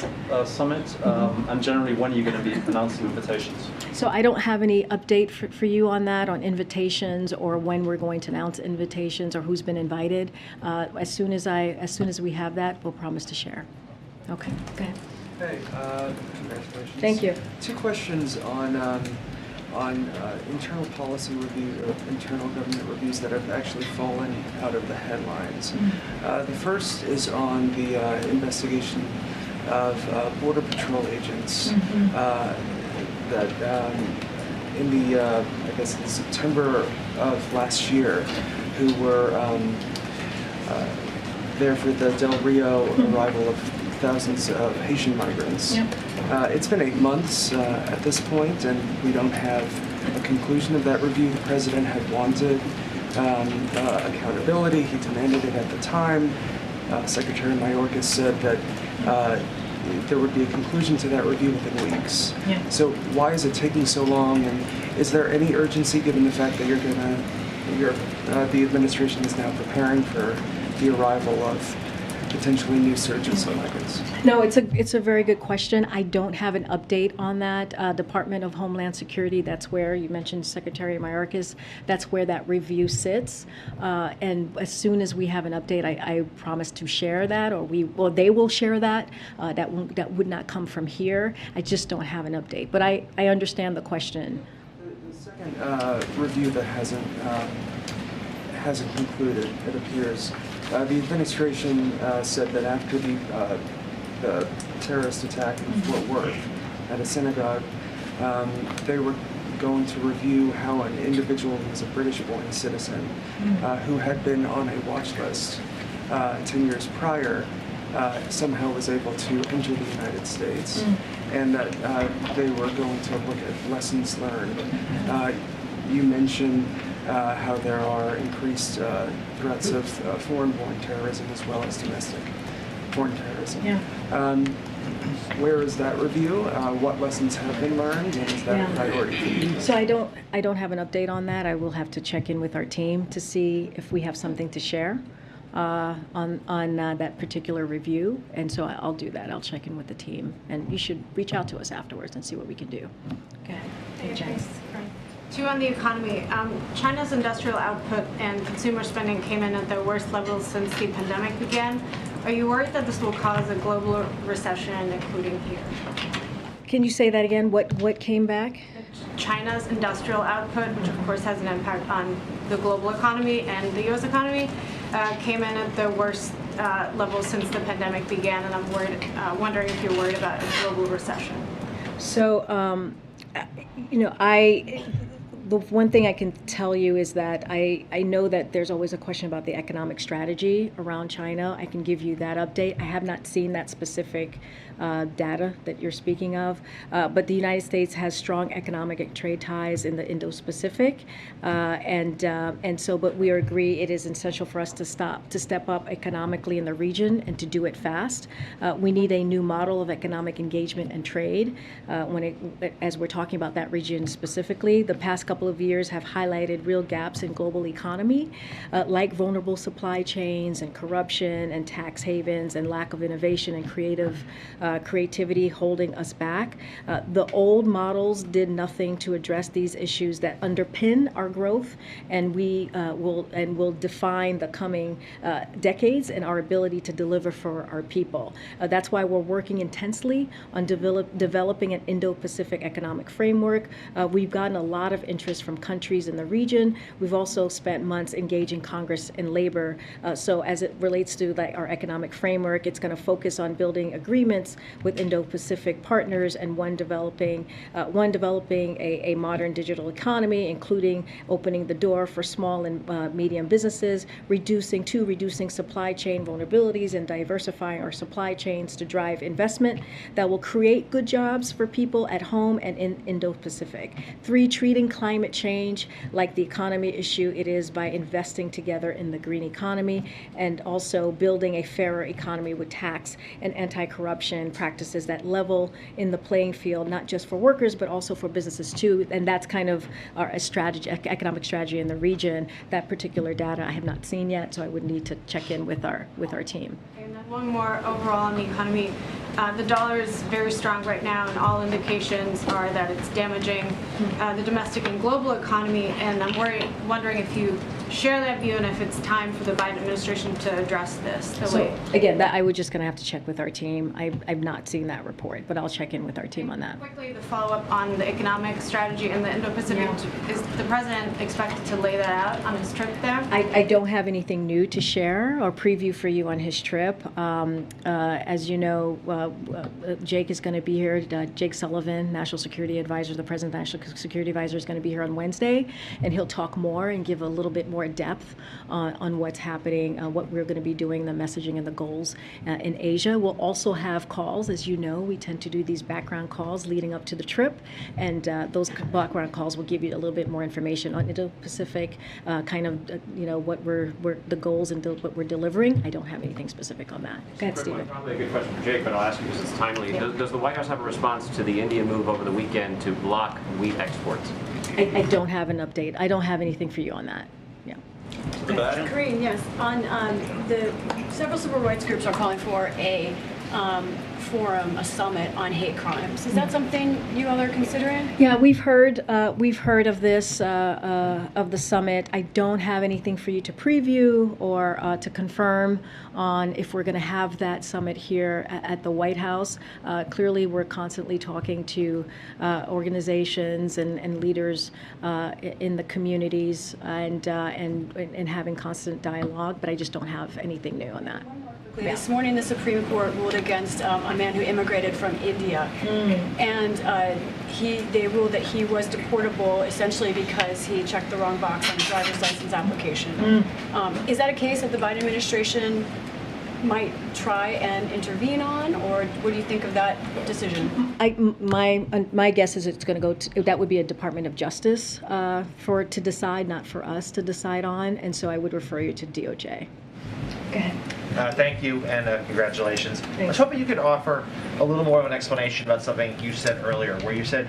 Summit? And generally, when are you going to be announcing invitations? So I don't have any update for you on that, on invitations or when we're going to announce invitations or who's been invited. As soon as we have that, we'll promise to share. Okay, go ahead. Hey, congratulations. Thank you. Two questions on internal policy review, or internal government reviews that have actually fallen out of the headlines. The first is on the investigation of Border Patrol agents that in the, I guess, in September of last year, who were there for the Del Rio arrival of thousands of Haitian migrants. It's been 8 months at this point, and we don't have a conclusion of that review. The president had wanted accountability. He demanded it at the time. Secretary Mayorkas said that there would be a conclusion to that review within weeks. So why is it taking so long, and is there any urgency given the fact that the administration is now preparing for the arrival of potentially new surges of migrants? No, it's a very good question. I don't have an update on that. Department of Homeland Security, that's where you mentioned Secretary Mayorkas, that's where that review sits. And as soon as we have an update, I promise to share that, or they will share that. That would not come from here. I just don't have an update, but I understand the question. The second review that hasn't concluded, it appears. The administration said that after the terrorist attack in Fort Worth at a synagogue, they were going to review how an individual who was a British-born citizen who had been on a watch list 10 years prior somehow was able to enter the United States, and that they were going to look at lessons learned. You mentioned how there are increased threats of foreign-born terrorism as well as domestic foreign terrorism. Where is that review? What lessons have been learned, and is that a priority for you? So I don't have an update on that. I will have to check in with our team to see if we have something to share on that particular review, and so I'll do that. I'll check in with the team, and you should reach out to us afterwards and see what we can do. Go ahead. Hey, Jen. Two on the economy. China's industrial output and consumer spending came in at their worst levels since the pandemic began. Are you worried that this will cause a global recession, including here? Can you say that again? What came back? China's industrial output, which of course has an impact on the global economy and the U.S. economy, came in at the worst levels since the pandemic began, and I'm wondering if you're worried about a global recession. So, the one thing I can tell you is that I know that there's always a question about the economic strategy around China. I can give you that update. I have not seen that specific data that you're speaking of, but the United States has strong economic and trade ties in the Indo-Pacific, and so, but we agree it is essential for us to step up economically in the region and to do it fast. We need a new model of economic engagement and trade as we're talking about that region specifically. The past couple couple of years have highlighted real gaps in global economy, like vulnerable supply chains and corruption and tax havens and lack of innovation and creativity holding us back. The old models did nothing to address these issues that underpin our growth, and we will define the coming decades and our ability to deliver for our people. That's why we're working intensely on developing an Indo-Pacific economic framework. We've gotten a lot of interest from countries in the region. We've also spent months engaging Congress and labor. So as it relates to our economic framework, it's going to focus on building agreements with Indo-Pacific partners and one developing a modern digital economy, including opening the door for small and medium businesses, reducing supply chain vulnerabilities and diversifying our supply chains to drive investment that will create good jobs for people at home and in Indo-Pacific. 3, treating climate change like the economy issue it is by investing together in the green economy, and also building a fairer economy with tax and anti-corruption practices that level in the playing field, not just for workers, but also for businesses too. And that's kind of our economic strategy in the region. That particular data I have not seen yet, so I would need to check in with our team. And then one more overall on the economy. The dollar is very strong right now, and all indications are that it's damaging the domestic and global economy. And I'm wondering if you share that view and if it's time for the Biden administration to address this. Again, I would just going to have to check with our team. I've not seen that report, but I'll check in with our team on that. Quickly, the follow-up on the economic strategy in the Indo-Pacific. Is the president expected to lay that out on his trip there? I don't have anything new to share or preview for you on his trip. As you know, Jake is going to be here. Jake Sullivan, National Security Advisor, the President's National Security Advisor, is going to be here on Wednesday, and he'll talk more and give a little bit more depth on what's happening, what we're going to be doing, the messaging and the goals in Asia. We'll also have calls. As you know, we tend to do these background calls leading up to the trip, and those background calls will give you a little bit more information on Indo-Pacific, what the goals and what we're delivering. I don't have anything specific on that. Go ahead, Stephen. Probably a good question for Jake, but I'll ask you because it's timely. Does the White House have a response to the India move over the weekend to block wheat exports? I don't have an update. I don't have anything for you on that. Yeah. Karine, yes. On the several civil rights groups are calling for a forum, a summit on hate crimes. Is that something you all are considering? Yeah, we've heard of this of the summit. I don't have anything for you to preview or to confirm on if we're going to have that summit here at the White House. Clearly, we're constantly talking to organizations and leaders in the communities and having constant dialogue, but I just don't have anything new on that. This morning, the Supreme Court ruled against a man who immigrated from India, and they ruled that he was deportable essentially because he checked the wrong box on the driver's license application. Is that a case that the Biden administration might try and intervene on, or what do you think of that decision? My guess is it's going to go to, that would be a Department of Justice to decide, not for us to decide on, and so I would refer you to DOJ. Go ahead. Thank you, and congratulations. I was hoping you could offer a little more of an explanation about something you said earlier, where you said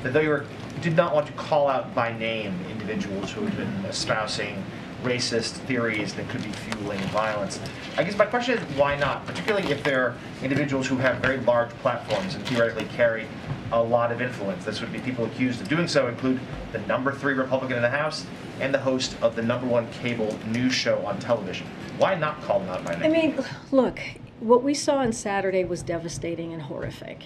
that though you did not want to call out by name individuals who had been espousing racist theories that could be fueling violence. I guess my question is, why not? Particularly if they're individuals who have very large platforms and theoretically carry a lot of influence. This would be people accused of doing so include the #3 Republican in the House and the host of the #1 cable news show on television. Why not call them out by name? I mean, look, what we saw on Saturday was devastating and horrific.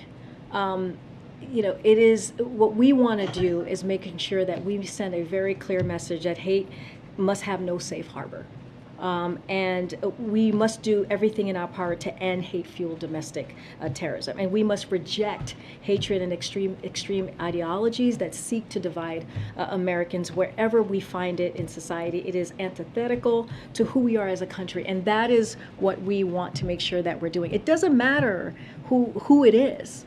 It is what we want to do is making sure that we send a very clear message that hate must have no safe harbor. And we must do everything in our power to end hate-fueled domestic terrorism. And we must reject hatred and extreme ideologies that seek to divide Americans wherever we find it in society. It is antithetical to who we are as a country. And that is what we want to make sure that we're doing. It doesn't matter who it is.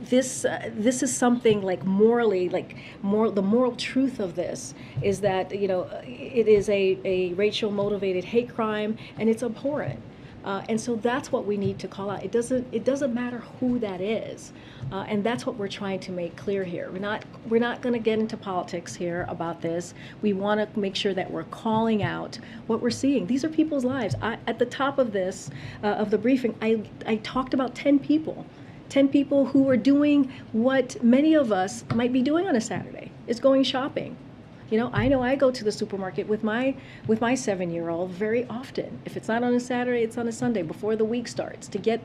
This is something like morally, the moral truth of this is that, it is a racial motivated hate crime, and it's abhorrent. And so that's what we need to call out. It doesn't matter who that is. And that's what we're trying to make clear here. We're not going to get into politics here about this. We want to make sure that we're calling out what we're seeing. These are people's lives. At the top of this, of the briefing, I talked about 10 people. 10 people who are doing what many of us might be doing on a Saturday, is going shopping. You know I go to the supermarket with my 7-year-old very often. If it's not on a Saturday, it's on a Sunday before the week starts to get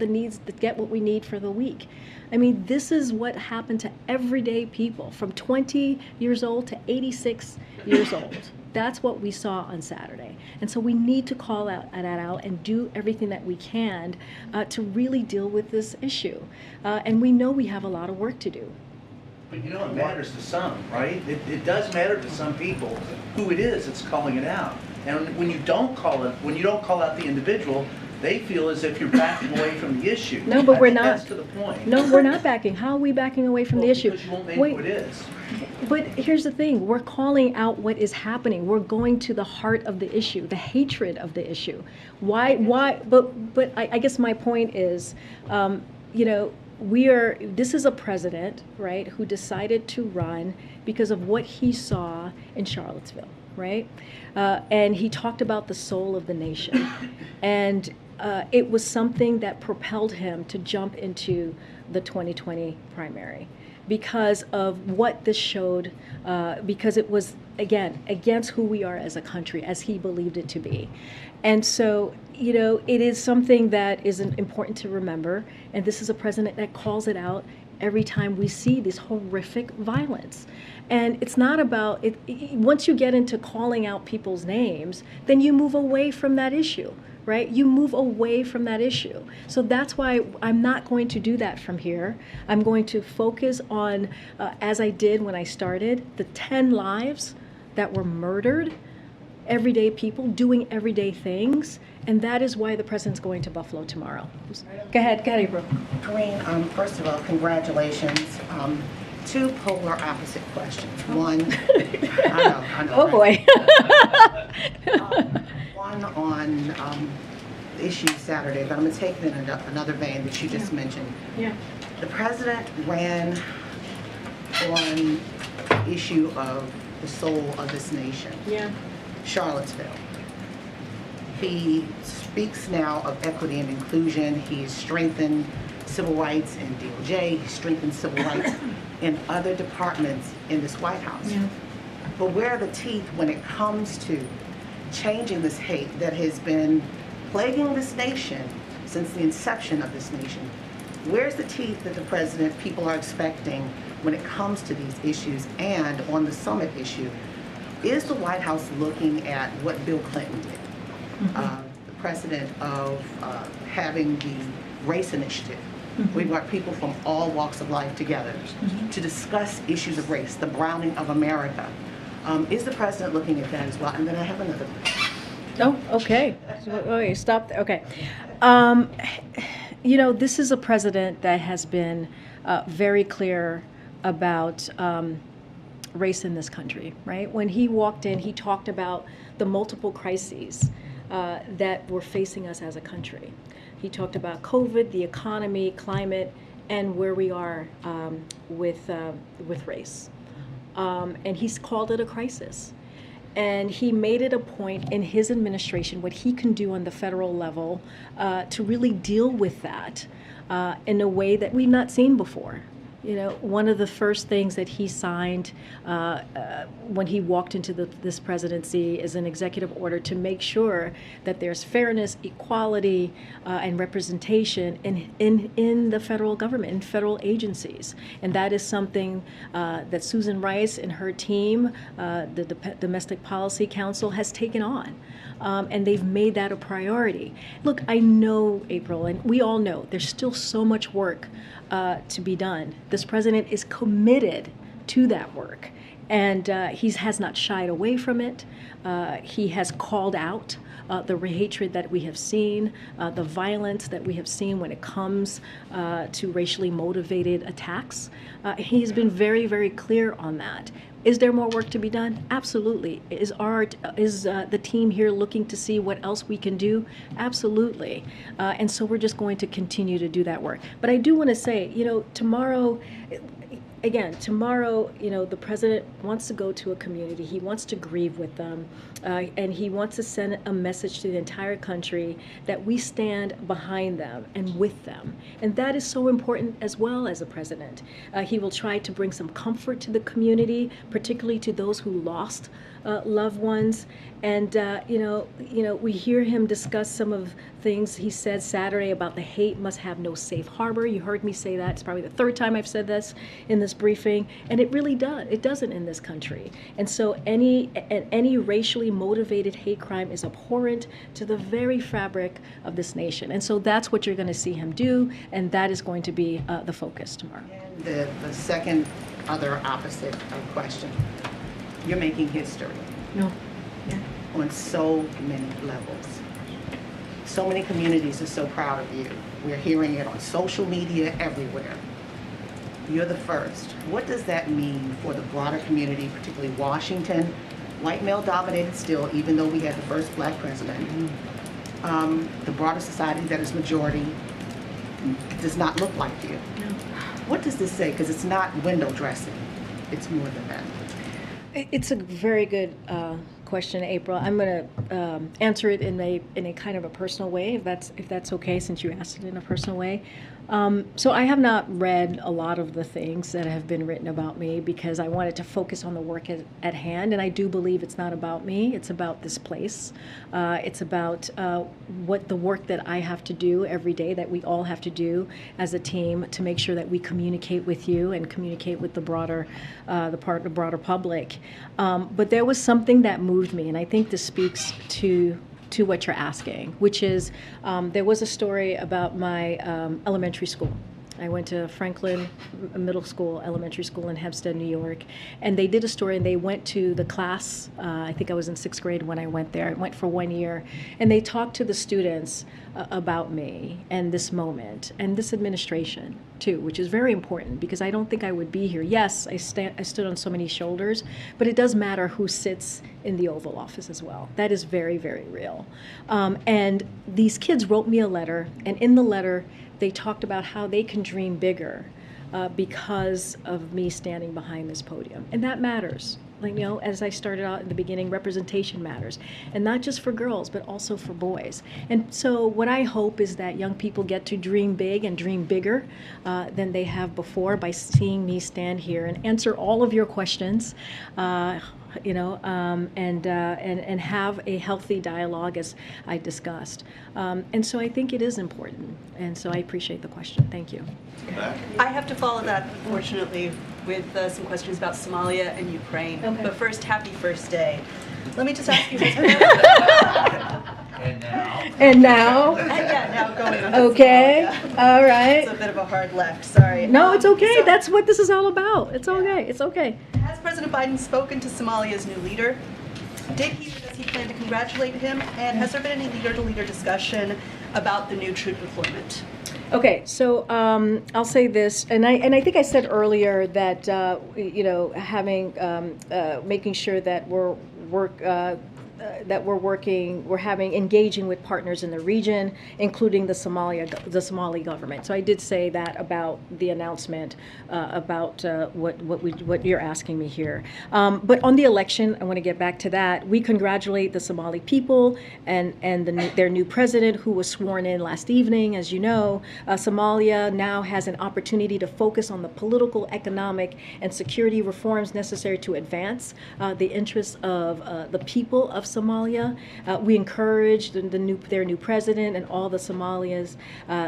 what we need for the week. I mean, this is what happened to everyday people from 20 years old to 86 years old. That's what we saw on Saturday. And so we need to call that out and do everything that we can to really deal with this issue. And we know we have a lot of work to do. But you know, it matters to some, right? It does matter to some people who it is that's calling it out. And when you don't call out the individual, they feel as if you're backing away from the issue. No, but we're not. That's to the point. No, we're not backing. How are we backing away from the issue? Because you won't name who it is. But here's the thing, we're calling out what is happening. We're going to the heart of the issue, the hatred of the issue. Why, but I guess my point is, this is a president, right, who decided to run because of what he saw in Charlottesville, right? And he talked about the soul of the nation. And it was something that propelled him to jump into the 2020 primary because of what this showed, because it was, again, against who we are as a country, as he believed it to be. And so, it is something that is important to remember, and this is a president that calls it out every time we see this horrific violence. And it's not about, once you get into calling out people's names, then you move away from that issue, right? You move away from that issue. So that's why I'm not going to do that from here. I'm going to focus on, as I did when I started, the 10 lives that were murdered, everyday people doing everyday things, and that is why the president's going to Buffalo tomorrow. Go ahead, April. Corinne, first of all, congratulations. Two polar opposite questions. One, I know. Oh boy. One on the issue Saturday, but I'm going to take it in another vein that you just mentioned. Yeah. The president ran on the issue of the soul of this nation. Yeah. Charlottesville. He speaks now of equity and inclusion. He's strengthened civil rights in DOJ. He's strengthened civil rights in other departments in this White House. Yeah. But where are the teeth when it comes to changing this hate that has been plaguing this nation since the inception of this nation? Where's the teeth that the president, people are expecting when it comes to these issues? And on the summit issue, is the White House looking at what Bill Clinton did? The precedent of having the race initiative. We brought people from all walks of life together to discuss issues of race, the browning of America. Is the president looking at that as well? And then I have another question. Oh, okay. Okay, stop. Okay. This is a president that has been very clear about race in this country, right? When he walked in, he talked about the multiple crises that were facing us as a country. He talked about COVID, the economy, climate, and where we are with race. And he's called it a crisis. And he made it a point in his administration, what he can do on the federal level to really deal with that in a way that we've not seen before. One of the first things that he signed when he walked into this presidency is an executive order to make sure that there's fairness, equality, and representation in the federal government, in federal agencies. And that is something that Susan Rice and her team, the Domestic Policy Council, has taken on. And they've made that a priority. Look, I know, April, and we all know, there's still so much work to be done. This president is committed to that work. And he has not shied away from it. He has called out the hatred that we have seen, the violence that we have seen when it comes to racially motivated attacks. He's been very, very clear on that. Is there more work to be done? Absolutely. Is the team here looking to see what else we can do? Absolutely. And so we're just going to continue to do that work. But I do want to say, tomorrow, the president wants to go to a community. He wants to grieve with them, and he wants to send a message to the entire country that we stand behind them and with them. And that is so important as well as a president. He will try to bring some comfort to the community, particularly to those who lost loved ones. And we hear him discuss some of things he said Saturday about the hate must have no safe harbor. You heard me say that. It's probably the third time I've said this in this briefing, and it really does. It doesn't in this country. And so any racially motivated hate crime is abhorrent to the very fabric of this nation. And so that's what you're going to see him do, and that is going to be the focus tomorrow. And the second other opposite question, you're making history. No. Yeah. On so many levels. So many communities are so proud of you. We're hearing it on social media everywhere. You're the first. What does that mean for the broader community, particularly Washington, white male dominated still, even though we had the first black president? The broader society that is majority does not look like you. No. What does this say? Because it's not window dressing. It's more than that. It's a very good question, April. I'm going to answer it in a kind of a personal way, if that's okay, since you asked it in a personal way. So I have not read a lot of the things that have been written about me because I wanted to focus on the work at hand, and I do believe it's not about me. It's about this place. It's about what the work that I have to do every day, that we all have to do as a team to make sure that we communicate with you and communicate with the broader public. But there was something that moved me, and I think this speaks to what you're asking, which is there was a story about my elementary school. I went to Franklin Middle School, elementary school in Hempstead, New York, and they did a story, and they went to the class, I think I was in 6th grade when I went there. I went for 1 year, and they talked to the students about me and this moment and this administration too, which is very important because I don't think I would be here. Yes, I stood on so many shoulders, but it does matter who sits in the Oval Office as well. That is very, very real. And these kids wrote me a letter, and in the letter, they talked about how they can dream bigger because of me standing behind this podium. And that matters. Like, as I started out in the beginning, representation matters. And not just for girls, but also for boys. And so what I hope is that young people get to dream big and dream bigger than they have before by seeing me stand here and answer all of your questions. And have a healthy dialogue as I discussed. And so I think it is important. And so I appreciate the question. Thank you. I have to follow that, unfortunately, with some questions about Somalia and Ukraine. Okay. But first, happy first day. Let me just ask you. And now? And now? Yeah, now going on. Okay. Somalia. All right. It's a bit of a hard left, sorry. No, it's okay. That's what this is all about. It's okay. It's okay. Has President Biden spoken to Somalia's new leader? Did he or does he plan to congratulate him? And has there been any leader-to-leader discussion about the new troop deployment? Okay, so I'll say this, and I think I said earlier that having making sure that we're engaging with partners in the region, including the Somali government. So I did say that about the announcement about what you're asking me here. But on the election, I want to get back to that. We congratulate the Somali people and their new president, who was sworn in last evening. As you know, Somalia now has an opportunity to focus on the political, economic, and security reforms necessary to advance the interests of the people of Somalia. We encouraged their new president and all the Somalia's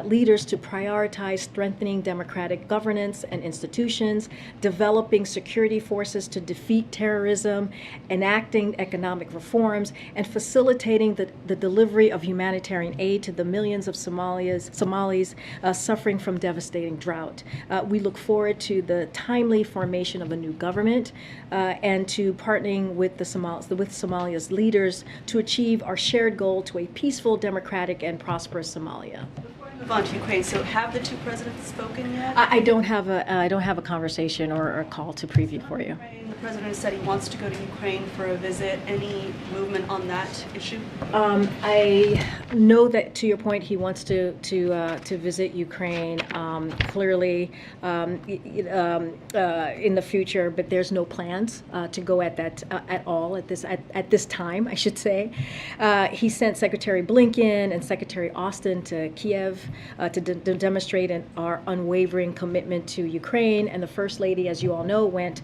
leaders to prioritize strengthening democratic governance and institutions, developing security forces to defeat terrorism, enacting economic reforms, and facilitating the delivery of humanitarian aid to the millions of Somalis suffering from devastating drought. We look forward to the timely formation of a new government and to partnering with Somalia's leaders to achieve our shared goal to a peaceful, democratic, and prosperous Somalia. Move on to Ukraine. So have the two presidents spoken yet? I don't have a conversation or a call to preview for you. The president has said he wants to go to Ukraine for a visit. Any movement on that issue? I know that, to your point, he wants to visit Ukraine clearly in the future, but there's no plans to go at all at this time, I should say. He sent Secretary Blinken and Secretary Austin to Kiev to demonstrate our unwavering commitment to Ukraine, and the First Lady, as you all know, went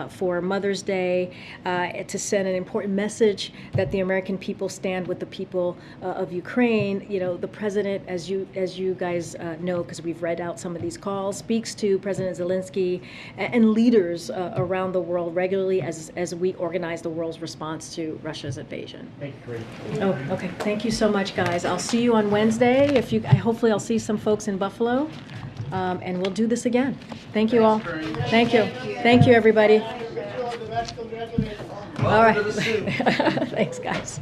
for Mother's Day to send an important message that the American people stand with the people of Ukraine. You know, the president, as you guys know, because we've read out some of these calls, speaks to President Zelensky and leaders around the world regularly as we organize the world's response to Russia's invasion. Thank you. Oh, okay. Thank you so much, guys. I'll see you on Wednesday. Hopefully I'll see some folks in Buffalo, and we'll do this again. Thank you all. Thank you. Thank you, everybody. All right. Thanks, guys.